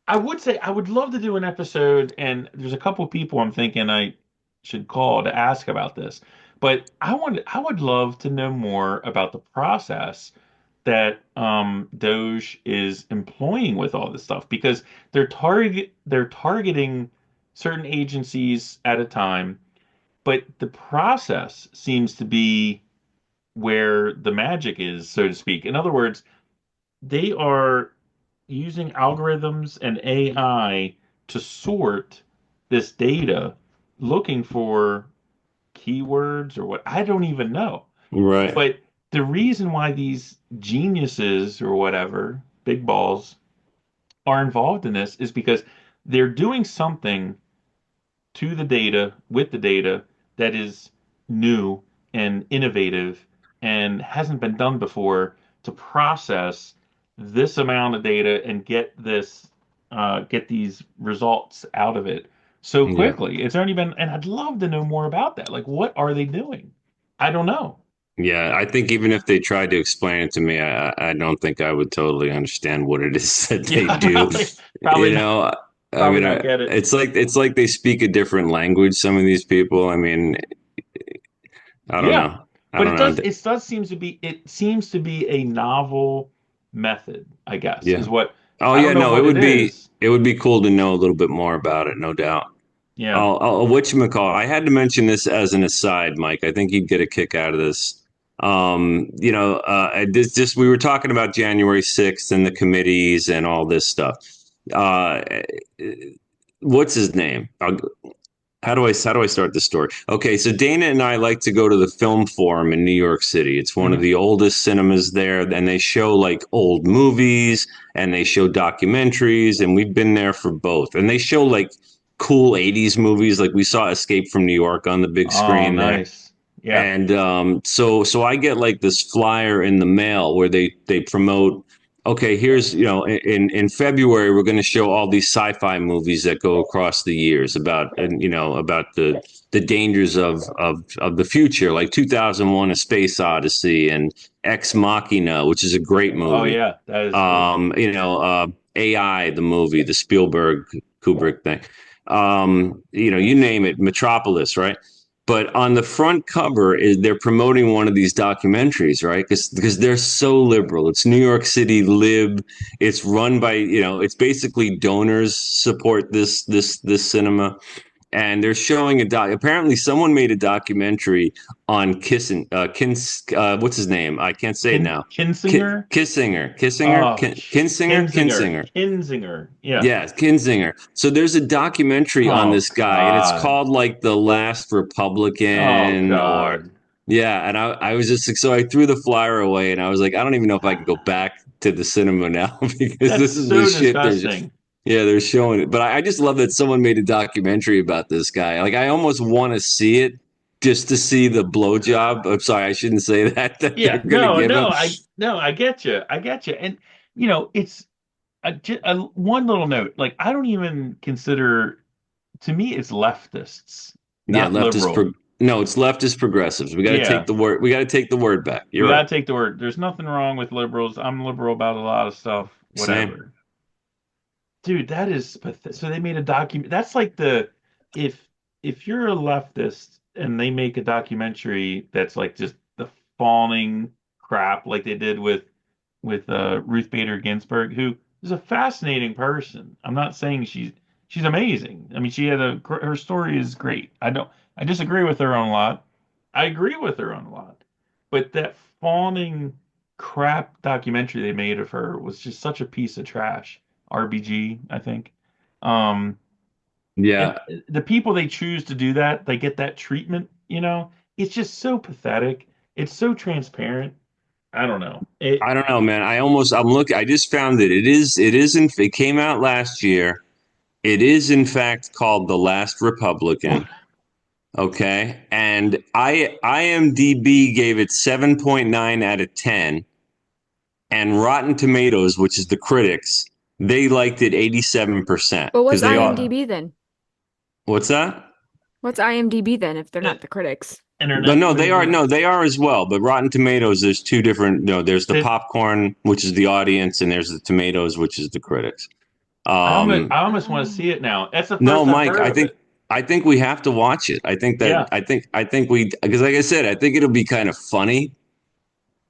I would say I would love to do an episode, and there's a couple of people I'm thinking I should call to ask about this. But I would love to know more about the process that Doge is employing with all this stuff because they're targeting certain agencies at a time, but the process seems to be where the magic is, so to speak. In other words, they are using algorithms and AI to sort this data, looking for keywords or what I don't even know. right. But the reason why these geniuses or whatever, big balls, are involved in this is because they're doing something to the data with the data that is new and innovative and hasn't been done before to process this amount of data and get these results out of it so Yeah. quickly. It's already been, and I'd love to know more about that. Like, what are they doing? I don't know. Yeah, I think even if they tried to explain it to me, I don't think I would totally understand what it is that Yeah, they do. probably You not. know, I Probably mean, not get it. it's like they speak a different language. Some of these people. I mean, I don't Yeah, know. I but don't know. it seems to be a novel method, I guess, Yeah. is what Oh I yeah. don't know No, what it is. it would be cool to know a little bit more about it. No doubt. Yeah. Whatchamacallit, I had to mention this as an aside, Mike. I think you'd get a kick out of this. This just we were talking about January 6th and the committees and all this stuff. Uh, what's his name? How do I start the story? Okay, so Dana and I like to go to the Film Forum in New York City. It's one of Hmm. the oldest cinemas there, and they show like old movies and they show documentaries, and we've been there for both. And they show like cool 80s movies, like we saw Escape from New York on the big Oh, screen there. nice. Yeah. And so I get like this flyer in the mail where they promote. Okay, here's in February we're going to show all these sci-fi movies that go across the years about about the dangers of the future, like 2001: A Space Odyssey and Ex Machina, which is a great Oh, movie. yeah. That is cool. AI, the movie, the Spielberg Kubrick thing. You name it, Metropolis, right? But on the front cover is they're promoting one of these documentaries, right? Because they're so liberal. It's New York City lib. It's run by it's basically donors support this cinema, and they're showing a doc. Apparently, someone made a documentary on what's his name? I can't say it now. Kinsinger? Oh, Kinsinger. Kinsinger. Kinsinger. Yeah. Yeah, Kinzinger. So there's a documentary on Oh, this guy, and it's God. called like The Last Oh, Republican, or God. yeah. And I was just like, so I threw the flyer away, and I was like, I don't even know if I can go back to the cinema now because That's this is the so shit disgusting. yeah, they're showing it. But I just love that someone made a documentary about this guy. Like I almost want to see it just to see the blowjob. I'm sorry, I shouldn't say that they're Yeah. gonna give him. No, I get you. I get you. And, it's one little note. Like, I don't even consider, to me, it's leftists, Yeah, not liberal. no, it's leftist progressives. We got to take Yeah. the word. We got to take the word back. We You're right. gotta take the word. There's nothing wrong with liberals. I'm liberal about a lot of stuff, Same. whatever. Dude, that is so they made a document. That's like the if if you're a leftist and they make a documentary that's like just the fawning crap like they did with Ruth Bader Ginsburg, who is a fascinating person. I'm not saying she's amazing. I mean, she had her story is great. I disagree with her on a lot. I agree with her on a lot. But that fawning crap documentary they made of her was just such a piece of trash. RBG, I think. Um, and Yeah, the people they choose to do that, they get that treatment, it's just so pathetic. It's so transparent. I don't know. I don't know, man. I'm looking. I just found that it came out last year. It is in fact called The Last Republican. Okay, and IMDb gave it 7.9 out of 10, and Rotten Tomatoes, which is the critics, they liked it 87% But because what's they all. IMDb then? What's that? What's IMDb then if they're Uh, not the critics? But Internet no, they are movie. no, they are as well. But Rotten Tomatoes, there's two different. No, there's the That popcorn, which is the audience, and there's the tomatoes, which is the critics. Um, I almost want to Oh. see it now. That's the no, first I've Mike, heard of it. I think we have to watch it. Yeah. I think we because like I said, I think it'll be kind of funny.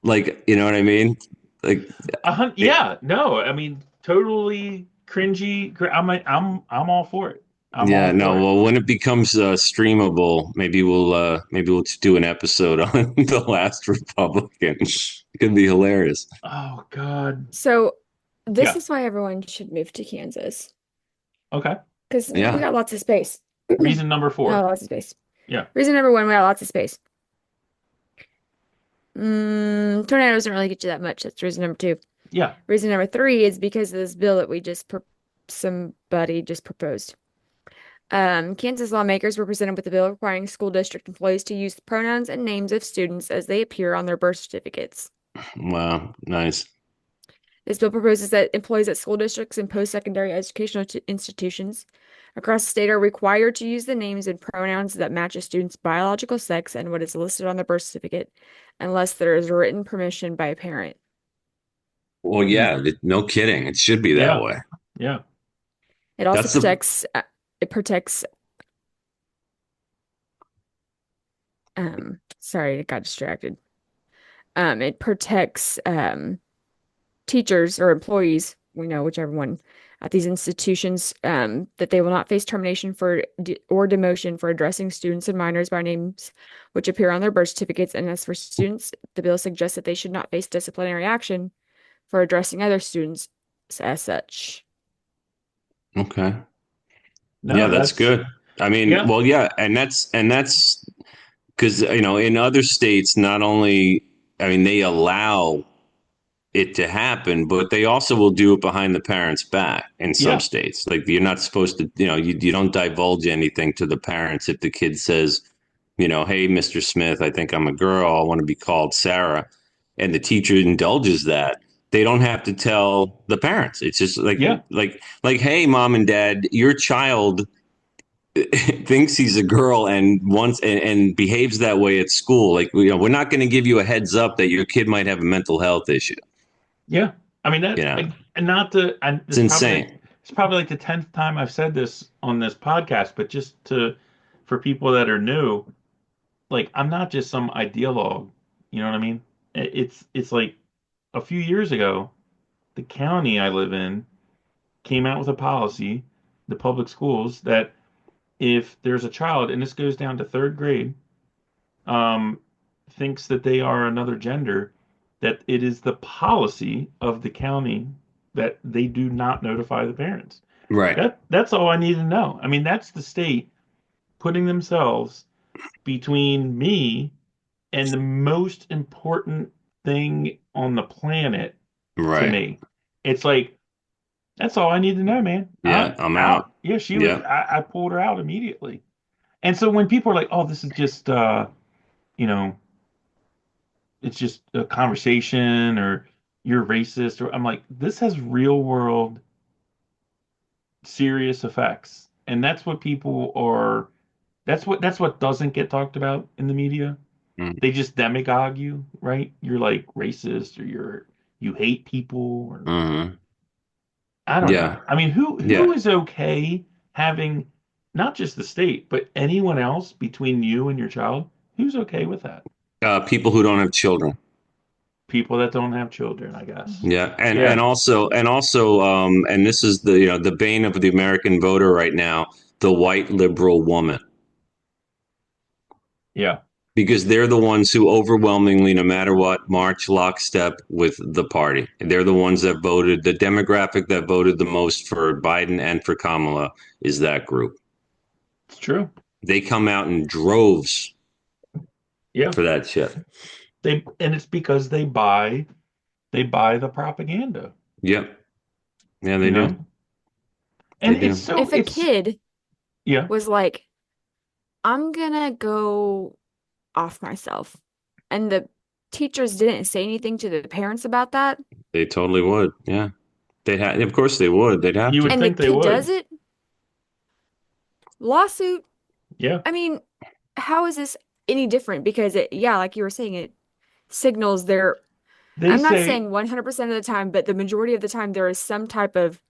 Like, you know what I mean? Like, it, Yeah. No, I mean, totally cringy. I'm all for it. I'm all yeah, no. for it. Well, when it becomes streamable, maybe we'll just do an episode on the Last Republican. It could be hilarious. Oh God. So this Yeah. is why everyone should move to Kansas Okay. because we Yeah. got lots of space. Reason number Oh, four. lots of space. Yeah. Reason number one, we got lots of space. Tornadoes don't really get you that much. That's reason number two. Yeah. Reason number three is because of this bill that somebody just proposed. Kansas lawmakers were presented with a bill requiring school district employees to use the pronouns and names of students as they appear on their birth certificates. Wow. Nice. This bill proposes that employees at school districts and post-secondary educational institutions across the state are required to use the names and pronouns that match a student's biological sex and what is listed on their birth certificate, unless there is written permission by a parent. Well, Hmm. yeah. No kidding. It should be that Yeah. way. Yeah. It also That's the protects sorry, I got distracted. It protects teachers or employees, whichever one, at these institutions, that they will not face termination or demotion for addressing students and minors by names which appear on their birth certificates. And as for students, the bill suggests that they should not face disciplinary action for addressing other students as such. okay. Yeah, No, that's that's good. I mean, yeah. well, yeah, and that's because in other states, not only I mean they allow it to happen, but they also will do it behind the parents' back in some Yeah. states. Like you're not supposed to, you don't divulge anything to the parents if the kid says, hey, Mr. Smith, I think I'm a girl. I want to be called Sarah. And the teacher indulges that. They don't have to tell the parents. It's just Yeah. hey, mom and dad, your child thinks he's a girl and wants and behaves that way at school. Like, we're not going to give you a heads up that your kid might have a mental health issue. Yeah. I mean You know, and not to and it's insane. it's probably like the 10th time I've said this on this podcast, but just to for people that are new, like I'm not just some ideologue, you know what I mean? It's like a few years ago, the county I live in came out with a policy, the public schools, that if there's a child, and this goes down to third grade, um, thinks that they are another gender, that it is the policy of the county that they do not notify the parents. Right. That's all I need to know. I mean, that's the state putting themselves between me and the most important thing on the planet to Right. me. It's like that's all I need to know, man. Yeah, I'm I'm out. out. Yeah, she was. Yeah. I pulled her out immediately. And so when people are like, "Oh, this is just you know, it's just a conversation or you're racist," or I'm like, this has real world serious effects. And that's what people are that's what doesn't get talked about in the media. They just demagogue you, right? You're like racist or you hate people or Mm-hmm. I don't Yeah. know. I mean, who Yeah. is okay having not just the state, but anyone else between you and your child? Who's okay with that? People who don't have children. People that don't have children, I guess. Mhm. Yeah, Yeah, and also, and this is the the bane of the American voter right now, the white liberal woman, yeah. because they're the ones who overwhelmingly, no matter what, march lockstep with the party. They're the ones that voted. The demographic that voted the most for Biden and for Kamala is that group. It's true. They come out in droves Yeah. for that shit. And it's because they buy the propaganda, Yep. Yeah, you they do. know? They And it's do. so If a it's kid yeah. was like, I'm gonna go off myself, and the teachers didn't say anything to the parents about that, They totally would. Yeah. They'd have, of course they would. They'd have You would to. and the think they kid does would. it, lawsuit. Yeah. I mean, how is this any different? Because yeah, like you were saying, it signals there. They I'm not say saying 100% of the time, but the majority of the time, there is some type of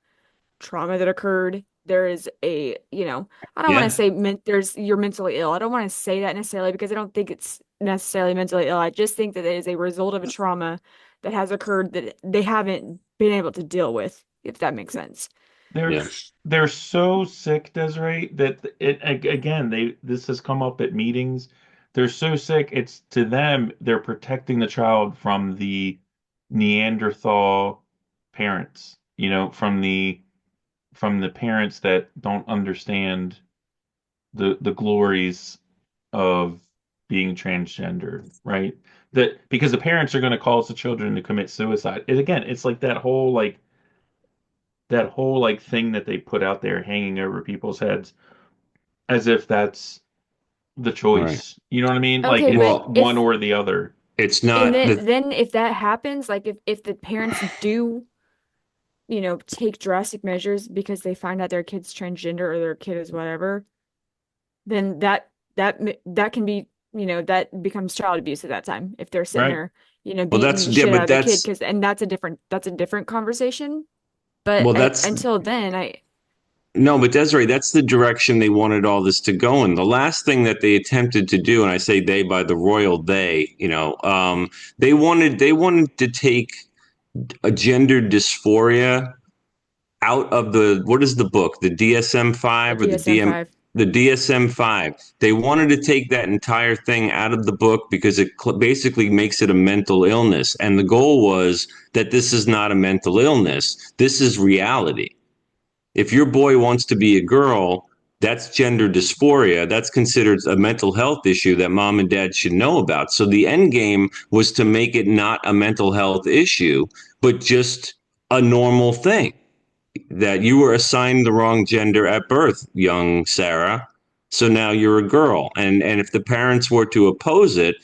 trauma that occurred. There is I don't want to Yeah. say there's you're mentally ill. I don't want to say that necessarily because I don't think it's necessarily mentally ill. I just think that it is a result of a trauma that has occurred that they haven't been able to deal with, if that makes sense. they're Yeah. they're so sick, Desiree, that again, this has come up at meetings. They're so sick, it's to them, they're protecting the child from the Neanderthal parents, from the parents that don't understand the glories of being transgender, right? That because the parents are going to cause the children to commit suicide. And again, it's like that whole thing that they put out there hanging over people's heads as if that's the Right. choice. You know what I mean? Like Okay, it's but Well, one or the other. it's and not the then if that happens, like if the parents do, take drastic measures because they find out their kid's transgender or their kid is whatever, then that can be, that becomes child abuse at that time if they're sitting Right. there, well beating that's the yeah, shit out but of their kid that's because and that's a different conversation. But well that's until then, I no, but Desiree, that's the direction they wanted all this to go in. The last thing that they attempted to do, and I say they by the royal they, they wanted to take a gender dysphoria out of the what is the book, the DSM the five or DSM-5. the DSM five. They wanted to take that entire thing out of the book because it basically makes it a mental illness, and the goal was that this is not a mental illness. This is reality. If your boy wants to be a girl, that's gender dysphoria. That's considered a mental health issue that mom and dad should know about. So the end game was to make it not a mental health issue, but just a normal thing that you were assigned the wrong gender at birth, young Sarah. So now you're a girl. And if the parents were to oppose it,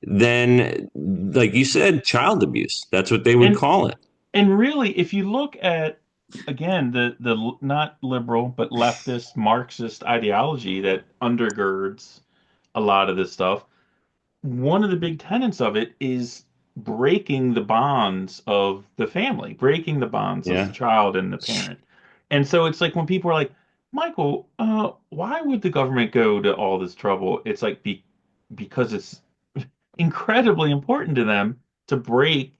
then like you said, child abuse. That's what they would And call it. and really, if you look at again the not liberal but leftist Marxist ideology that undergirds a lot of this stuff, one of the big tenets of it is breaking the bonds of the family, breaking the bonds of the Yeah. child and the parent. And so it's like when people are like, Michael, why would the government go to all this trouble? It's like because it's incredibly important to them to break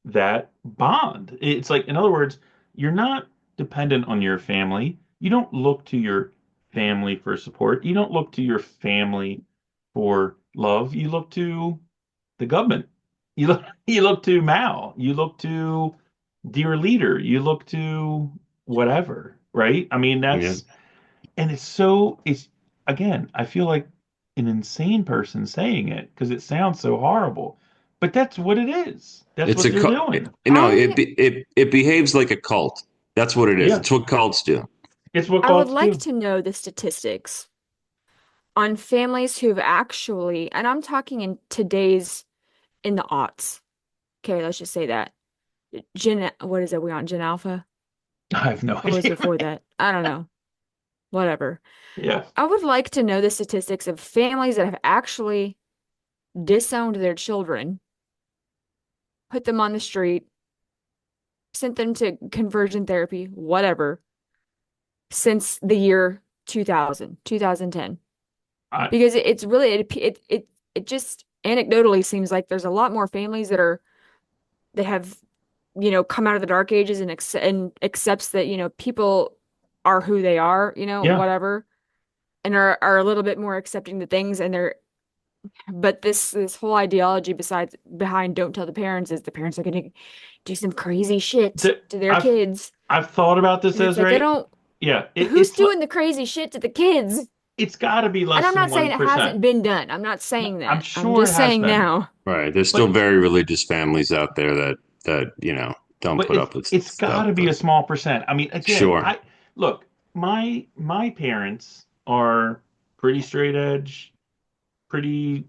that bond. It's like, in other words, you're not dependent on your family. You don't look to your family for support. You don't look to your family for love. You look to the government. You look to Mao. You look to dear leader. You look to whatever, right? I mean, Yeah. and it's again, I feel like an insane person saying it because it sounds so horrible, but that's what it is. That's It's what a they're doing. no. I It behaves like a cult. That's what it is. Yeah, It's what cults do. it's what I would cults like do. to know the statistics on families who've actually, and I'm talking in the aughts. Okay, let's just say that. What is it? We on Gen Alpha? I have no Or was it idea. before that? I don't know. Whatever. Yeah. I would like to know the statistics of families that have actually disowned their children, put them on the street, sent them to conversion therapy, whatever, since the year 2000, 2010. I, Because it's really it just anecdotally seems like there's a lot more families that have, come out of the dark ages and accepts that, people are who they are, yeah, whatever, and are a little bit more accepting to things, and they're but this whole ideology besides behind don't tell the parents is the parents are gonna do some crazy shit th- to their I've kids. I've thought about this, And it's like I Desiree. don't Yeah, who's doing the crazy shit to the kids? it's got to be And less I'm than not saying one it percent. hasn't been done. I'm not No, saying I'm that. I'm sure it just has saying been, now. Right. There's still but very religious families out there that don't but put up with it's got stuff. to be But a small percent. I mean, again, sure. I look, my parents are pretty straight edge, pretty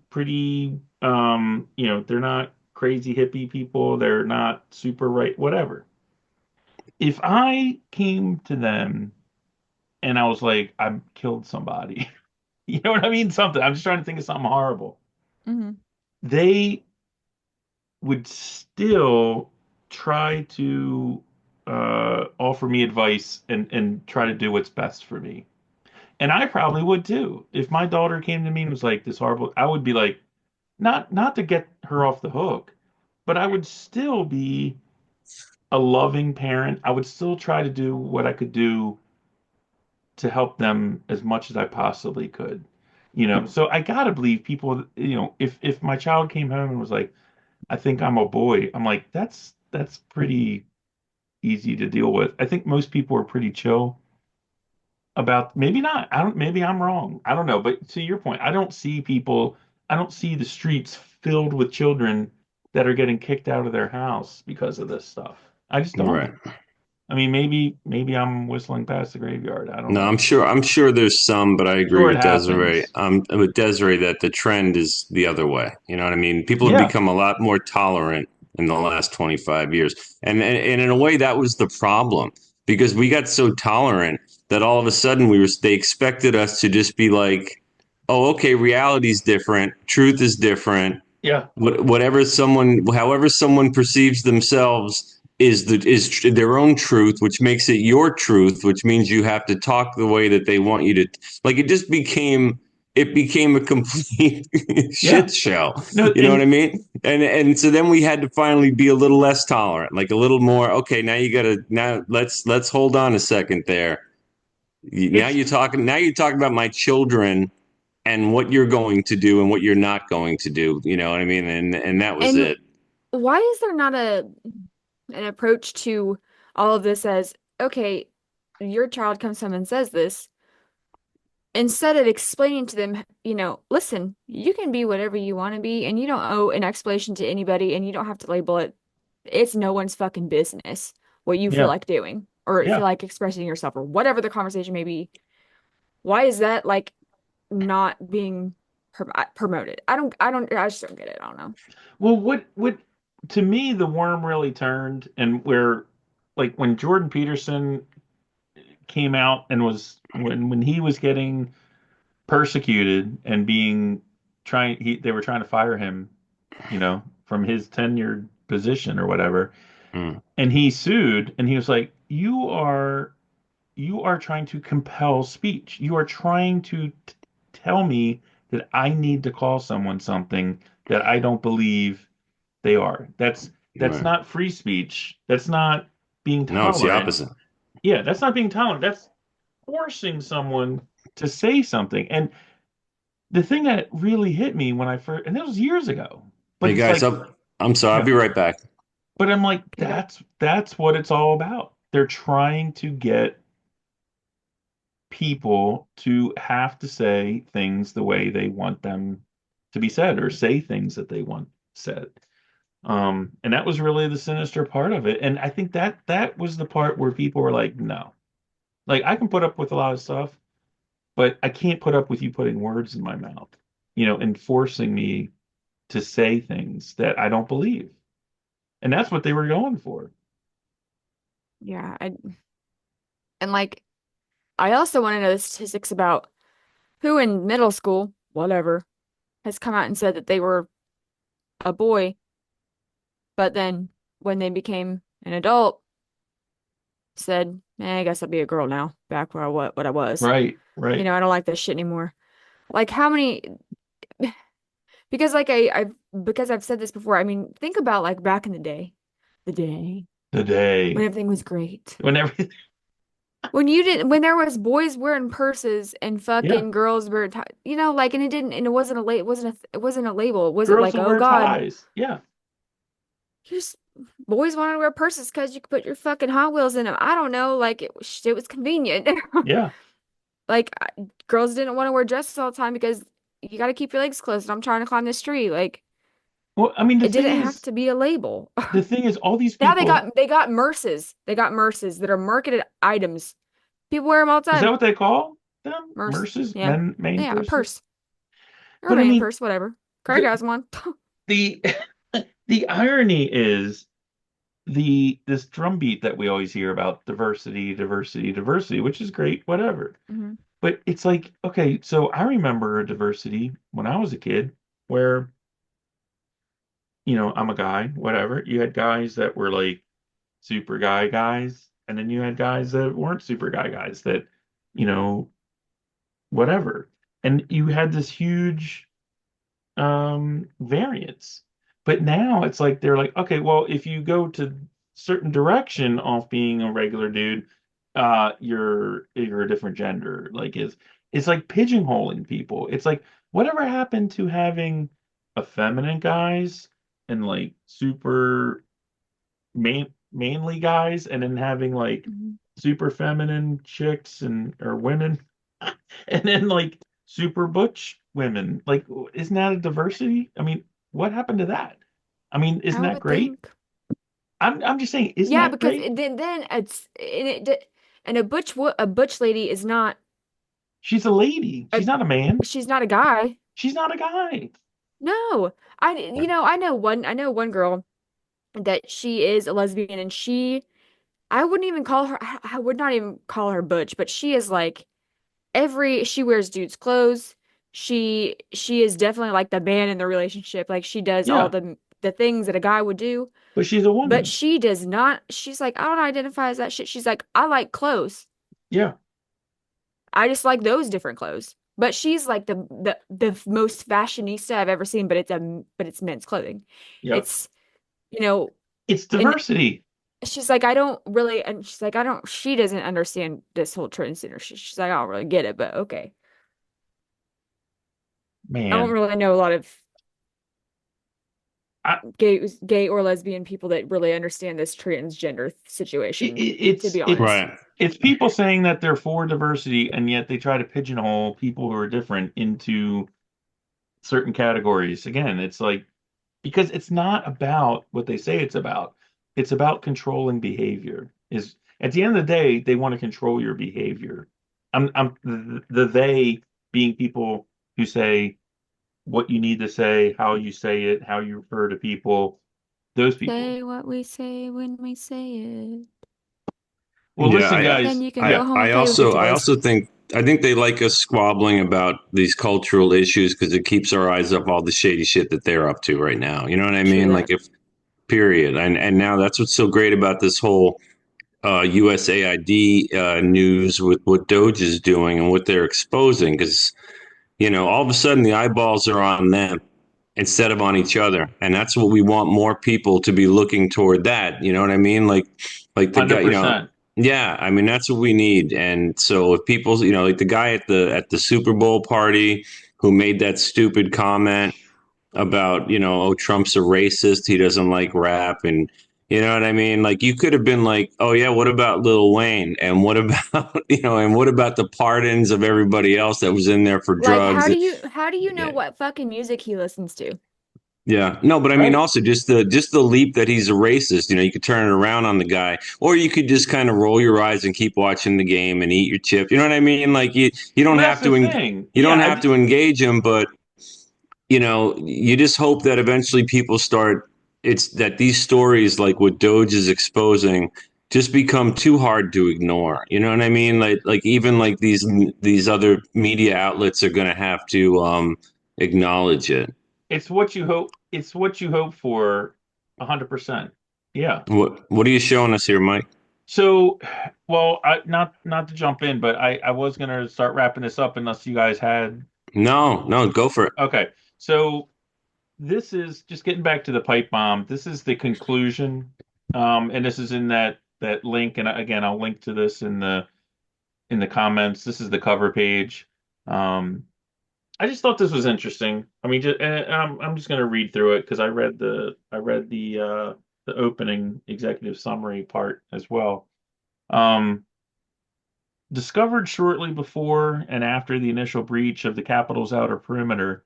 they're not crazy hippie people, they're not super right, whatever. If I came to them and I was like, I killed somebody, you know what I mean? Something. I'm just trying to think of something horrible. Hmm. They would still try to offer me advice and try to do what's best for me. And I probably would too. If my daughter came to me and was like this horrible, I would be like, not to get her off the hook, but I would still be a loving parent. I would still try to do what I could do to help them as much as I possibly could. So I gotta believe people, if my child came home and was like, I think I'm a boy, I'm like, that's pretty easy to deal with. I think most people are pretty chill about, maybe not. I don't, maybe I'm wrong. I don't know. But to your point, I don't see the streets filled with children that are getting kicked out of their house because of this stuff. I just Right. don't. I mean, maybe I'm whistling past the graveyard. I don't No, know. I'm sure there's some, but I agree Sure, it with Desiree. happens. With Desiree that the trend is the other way. You know what I mean? People have Yeah, become a lot more tolerant in the last 25 years. And in a way that was the problem because we got so tolerant that all of a sudden they expected us to just be like, "Oh, okay, reality's different, truth is different, yeah, however someone perceives themselves is their own truth, which makes it your truth, which means you have to talk the way that they want you to. Like it became a complete yeah. shit show. No, You know what I mean? And so then we had to finally be a little less tolerant, like a little more. Okay, now let's hold on a second there. it's Now you're talking about my children and what you're going to do and what you're not going to do. You know what I mean? And that was And it. why is there not an approach to all of this as, okay, your child comes home and says this, instead of explaining to them, listen, you can be whatever you want to be, and you don't owe an explanation to anybody, and you don't have to label it. It's no one's fucking business what you feel yeah, like doing or feel yeah. like expressing yourself or whatever the conversation may be. Why is that like not being promoted? I just don't get it. I don't know. Well, what to me the worm really turned, and where, like, when Jordan Peterson came out and was when he was getting persecuted and being trying he they were trying to fire him, from his tenured position or whatever, Mm, and he sued, and he was like, you are trying to compel speech. You are trying to tell me that I need to call someone something that I don't believe they are. That's right. not free speech. That's not being No, it's the tolerant. opposite. Yeah, that's not being tolerant. That's forcing someone to say something. And the thing that really hit me when I first, and that was years ago, but Hey it's guys, like, I'm sorry. I'll yeah, be right back. but I'm like, Okay. that's what it's all about. They're trying to get people to have to say things the way they want them to be said, or say things that they want said. And that was really the sinister part of it. And I think that was the part where people were like, no, like, I can put up with a lot of stuff, but I can't put up with you putting words in my mouth, and forcing me to say things that I don't believe. And that's what they were going for. Yeah, and like I also want to know the statistics about who in middle school, whatever, has come out and said that they were a boy, but then when they became an adult, said, I guess I'll be a girl now, back where what I was. Right, right. I don't like this shit anymore. Like how many because like because I've said this before. I mean, think about like back in the day The when day everything was great. when everything, When there was boys wearing purses and yeah, fucking girls were, like, and it wasn't it wasn't a label. It wasn't girls like, will oh wear God, ties. Yeah. just boys wanted to wear purses because you could put your fucking Hot Wheels in them. I don't know, like it was convenient. Yeah. Like girls didn't want to wear dresses all the time because you got to keep your legs closed. And I'm trying to climb this tree. Like Well, I mean, it didn't have to be a label. all these Now people, they got Merces. They got Merces that are marketed items. People wear them all the is that time. what they call them? Merce. Merces, Yeah. main Yeah, a purses. purse. Or a But I man mean, purse, whatever. Craig the has one. the the irony is this drumbeat that we always hear about diversity, diversity, diversity, which is great, whatever. Hmm. But it's like, okay, so I remember a diversity when I was a kid where, I'm a guy, whatever. You had guys that were like super guys, and then you had guys that weren't super guys that, you know, whatever. And you had this huge variance. But now it's like they're like, okay, well, if you go to certain direction off being a regular dude, you're a different gender. Like it's like pigeonholing people. It's like whatever happened to having effeminate guys and like super manly guys, and then having like Hmm. super feminine chicks and or women, and then like super butch women. Like, isn't that a diversity? I mean, what happened to that? I mean, isn't I that would great? think. I'm just saying, isn't Yeah, that because great? then and a butch lady is not She's a lady. a She's not a man. she's not a guy. She's not a guy. No. I know one girl that she is a lesbian and I wouldn't even call her I would not even call her butch, but she is like she wears dude's clothes. She is definitely like the man in the relationship. Like she does all Yeah, the things that a guy would do. but she's a But woman. she does not. She's like, I don't identify as that shit. She's like, I like clothes. Yeah, I just like those different clothes. But she's like the most fashionista I've ever seen. But it's men's clothing. yeah. It's you know, It's and diversity, she's like, I don't really. And she's like, I don't. She doesn't understand this whole transgender shit. She's like, I don't really get it. But okay, I don't man. really know a lot of I, gay or lesbian people that really understand this transgender it, situation. it- To it's be it's honest. Right. it's people saying that they're for diversity, and yet they try to pigeonhole people who are different into certain categories. Again, it's like because it's not about what they say it's about. It's about controlling behavior. Is at the end of the day, they want to control your behavior. I'm the they being people who say what you need to say, how you say it, how you refer to people, those people. Say what we say when we say it. Well, Yeah, listen, Then guys, you can go home and play with your I toys. also think I think they like us squabbling about these cultural issues because it keeps our eyes up all the shady shit that they're up to right now. You know what I True mean? Like that. if period. And now that's what's so great about this whole USAID news with what Doge is doing and what they're exposing because all of a sudden the eyeballs are on them instead of on each other, and that's what we want more people to be looking toward. That you know what I mean? Like the guy, 100%. yeah. I mean that's what we need. And so if people, like the guy at the Super Bowl party who made that stupid comment about, oh, Trump's a racist. He doesn't like rap. And you know what I mean? Like you could have been like, oh yeah, what about Lil Wayne? And what about, and what about the pardons of everybody else that was in there for Like, drugs? how do you know Yeah. what fucking music he listens to? Yeah. No, but I mean Right. also just the leap that he's a racist, you could turn it around on the guy. Or you could just kind of roll your eyes and keep watching the game and eat your chip. You know what I mean? Like you don't Well, that's have the to thing. you Yeah, don't have to engage him, but you just hope that eventually people start. It's that these stories, like what Doge is exposing, just become too hard to ignore. You know what I mean? Like even like these other media outlets are going to have to acknowledge it. it's what you hope. It's what you hope for, 100%. Yeah. What are you showing us here, Mike? So, well, not to jump in, but I was gonna start wrapping this up unless you guys had. No, no, go for it. Okay, so this is just getting back to the pipe bomb. This is the conclusion, and this is in that link. And again, I'll link to this in the comments. This is the cover page. Um, I just thought this was interesting. I mean, I'm just gonna read through it because I read the opening executive summary part as well. Um, Discovered shortly before and after the initial breach of the Capitol's outer perimeter,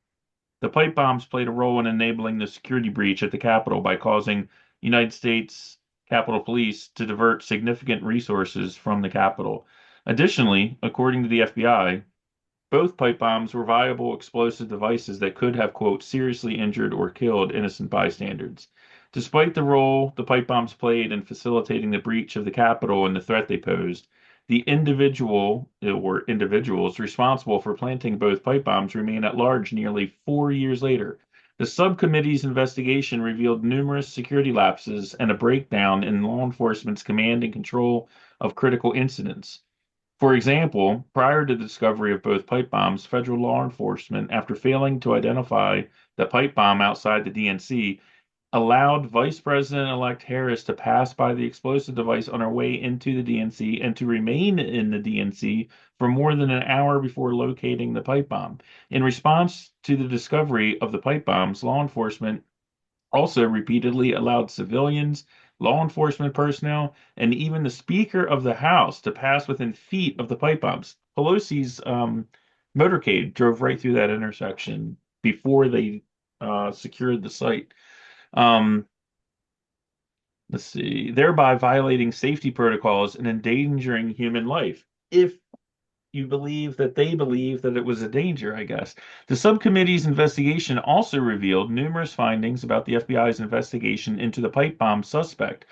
the pipe bombs played a role in enabling the security breach at the Capitol by causing United States Capitol Police to divert significant resources from the Capitol. Additionally, according to the FBI, both pipe bombs were viable explosive devices that could have, quote, seriously injured or killed innocent bystanders. Despite the role the pipe bombs played in facilitating the breach of the Capitol and the threat they posed, the individual or individuals responsible for planting both pipe bombs remain at large nearly 4 years later. The subcommittee's investigation revealed numerous security lapses and a breakdown in law enforcement's command and control of critical incidents. For example, prior to the discovery of both pipe bombs, federal law enforcement, after failing to identify the pipe bomb outside the DNC, allowed Vice President-elect Harris to pass by the explosive device on her way into the DNC and to remain in the DNC for more than an hour before locating the pipe bomb. In response to the discovery of the pipe bombs, law enforcement also repeatedly allowed civilians, law enforcement personnel, and even the Speaker of the House to pass within feet of the pipe bombs. Pelosi's motorcade drove right through that intersection before they secured the site. Um, let's see, thereby violating safety protocols and endangering human life. If you believe that it was a danger, I guess. The subcommittee's investigation also revealed numerous findings about the FBI's investigation into the pipe bomb suspect.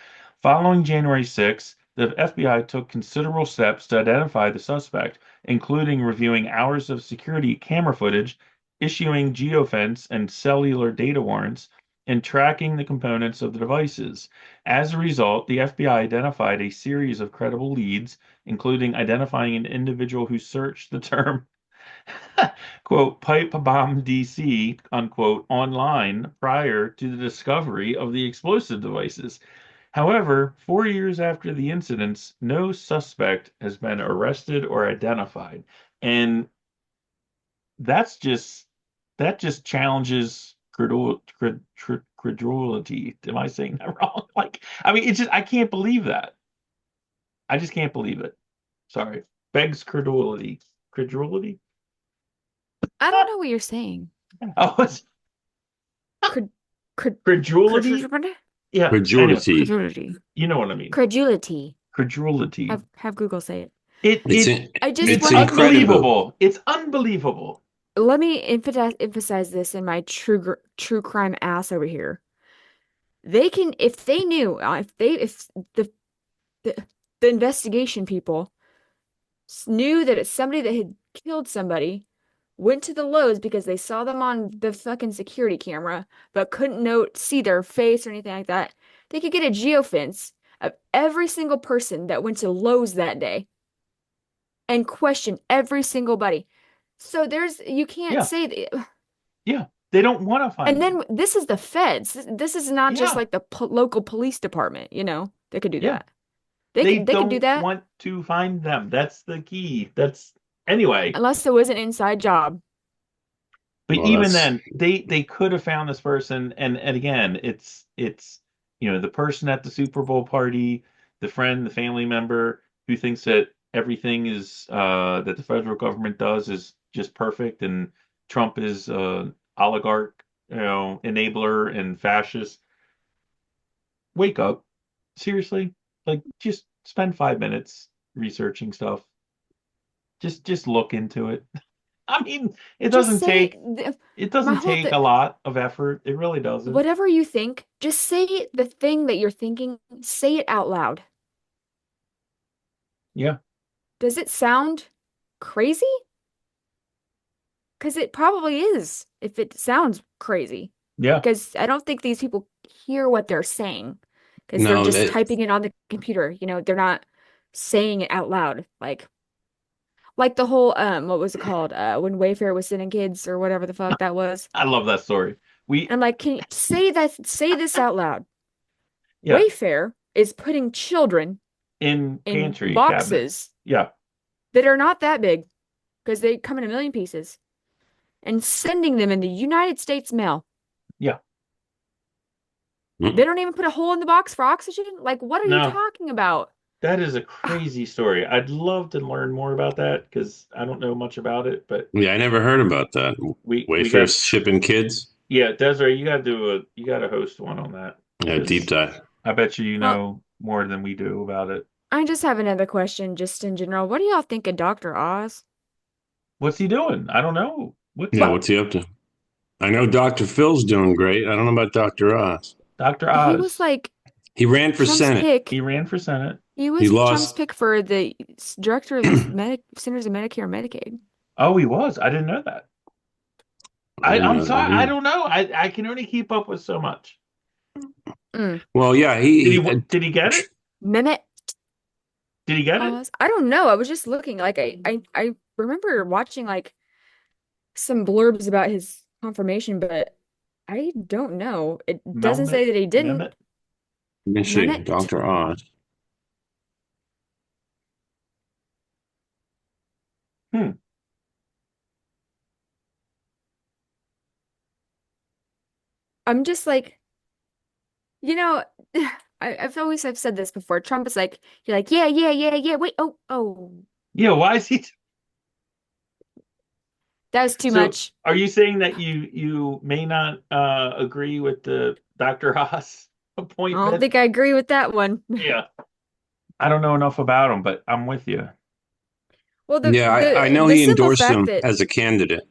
Following January 6th, the FBI took considerable steps to identify the suspect, including reviewing hours of security camera footage, issuing geofence and cellular data warrants, and tracking the components of the devices. As a result, the FBI identified a series of credible leads, including identifying an individual who searched the term, quote, pipe bomb DC, unquote, online prior to the discovery of the explosive devices. However, 4 years after the incidents, no suspect has been arrested or identified. And that's just that just challenges credulity. Am I saying that wrong? Like, I mean, it's just I can't believe that. I just can't believe it. Sorry. Begs credulity. Credulity? I don't know what you're saying. Oh, it's Cred, cred, credulity? Yeah. Anyway, Credulity. credulity. you know what I mean. Credulity. Credulity. Have Google say it. It It's it in, I just it's it's want to incredible. unbelievable. It's unbelievable. let me emphasize this in my true crime ass over here. They can, if they knew, if the, the investigation people knew that it's somebody that had killed somebody, went to the Lowe's because they saw them on the fucking security camera, but couldn't see their face or anything like that, they could get a geofence of every single person that went to Lowe's that day and question every single buddy. So you can't Yeah. say that. Yeah. They don't want to find And them. then this is the feds. This is not just Yeah. like the local police department, they could do Yeah. that. They They could do don't that want to find them. That's the key. That's anyway. unless it was an inside job. But Well, even that's then, they could have found this person, and again, it's the person at the Super Bowl party, the friend, the family member who thinks that everything is that the federal government does is just perfect, and Trump is oligarch, enabler and fascist. Wake up, seriously, like just spend 5 minutes researching stuff. Just look into it. I mean, it Just doesn't say take th- it my doesn't whole take a lot of effort. It really doesn't. whatever you think, just say the thing that you're thinking, say it out loud. Yeah, Does it sound crazy? Because it probably is if it sounds crazy. yeah, Because I don't think these people hear what they're saying. because they're No, just typing it on the computer. They're not saying it out loud. Like the whole what was it called? When Wayfair was sending kids or whatever the fuck that was. I love that story. And I'm like, can you say this out loud? Yeah, Wayfair is putting children in in pantry cabinet. boxes Yeah, that are not that big because they come in a million pieces and sending them in the United States mail. yeah. They don't even put a hole in the box for oxygen. Like, what are you No, talking about? that is a crazy story. I'd love to learn more about that because I don't know much about it. But yeah, I never heard about that. we Wayfair got shipping kids. yeah, Desiree, you got to host one on that Yeah, deep because dive. I bet you Well, know more than we do about it. I just have another question, just in general. What do y'all think of Dr. Oz? What's he doing? I don't know. What's Yeah, what's he up to? I know Dr. Phil's doing great. I don't know about Dr. Oz. Dr. He was Oz? like He ran for Trump's Senate. He pick. ran for Senate. He He was Trump's lost. pick for the director of the Centers of Medicare and Medicaid. Oh, he was. I didn't know that. I didn't I'm know sorry. that I either. don't know. I can only keep up with so much. Mm. Well, yeah, Did he get it? Mehmet Did he get it? Oz. I don't know. I was just looking. Like I remember watching like some blurbs about his confirmation, but I don't know. It doesn't Melmet? say that he didn't. Mehmet? Let me see. Mehmet. Dr. Oz. Hmm. I'm just like, you know, I've said this before. Trump is like, you're like, yeah, yeah, yeah, yeah. Wait, oh, Yeah, why is he? that was too So, much. are you saying that you may not agree with the Dr. Haas I don't appointment? think I agree with that one. Yeah. I don't know enough about him, but I'm with you. Well, the Yeah, I the know the he simple endorsed fact him that as a candidate.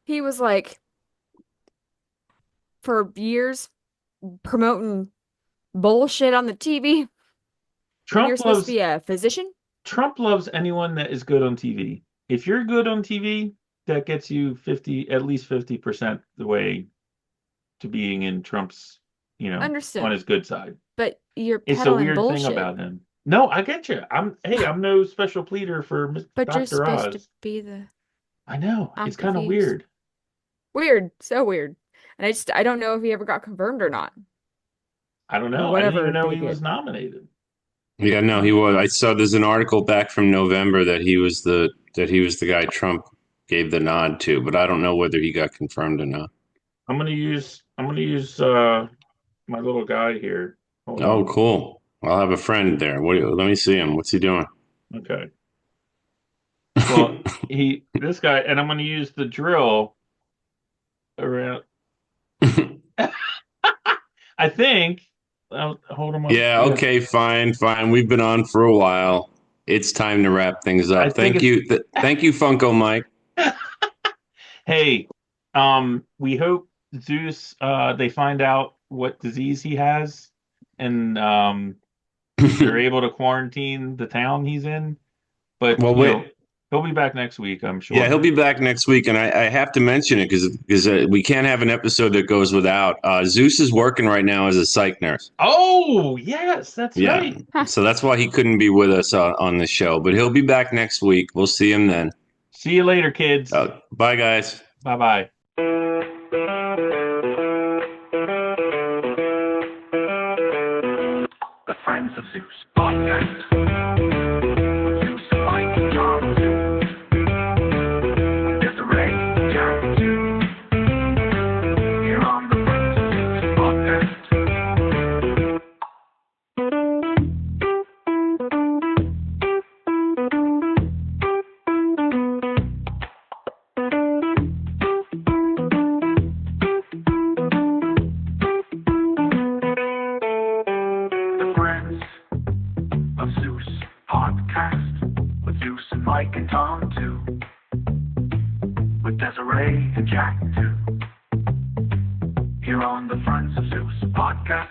he was like for years promoting bullshit on the TV when you're Trump supposed to loves be a physician. Trump loves anyone that is good on TV. If you're good on TV, that gets you 50, at least 50% the way to being in Trump's, on Understood. his good side. But you're It's a peddling weird thing bullshit. about him. No, I get you. I'm no special pleader for But you're Dr. supposed to Oz. be the I know. I'm It's kind of confused. weird. Weird, so weird. And I don't know if he ever got confirmed or not, I don't or know. I didn't even whatever know they he was did. nominated. Yeah, no, he was. I saw there's an article back from November that he was the guy Trump gave the nod to, but I don't know whether he got confirmed or not. I'm gonna use my little guy here. Hold Oh, on. cool. I'll have a friend there. Let me see him. What's he doing? Okay. Well, this guy, and I'm gonna use the drill around. I think. Hold on. Yeah, Yeah. okay, fine, fine. We've been on for a while. It's time to wrap things I up. think Thank it's. you. Thank you, Funko Mike. Hey, we hope Zeus. They find out what disease he has, and they're able to quarantine the town he's in. But Well, wait. he'll be back next week, I'm Yeah, he'll sure. be back next week, and I have to mention it because we can't have an episode that goes without. Zeus is working right now as a psych nurse. Oh, yes, that's Yeah, right. Huh. so that's why he couldn't be with us on the show, but he'll be back next week. We'll see him then. See you later, kids. Bye, guys. Bye bye. The Friends of Zeus podcast. Zeus, Mike, and Tom, Desiree, Jack, here on the Friends of Zeus podcast. The Friends of Zeus podcast with Zeus and Mike and Tom too, with Desiree and Jack too, here on the Friends of Zeus podcast.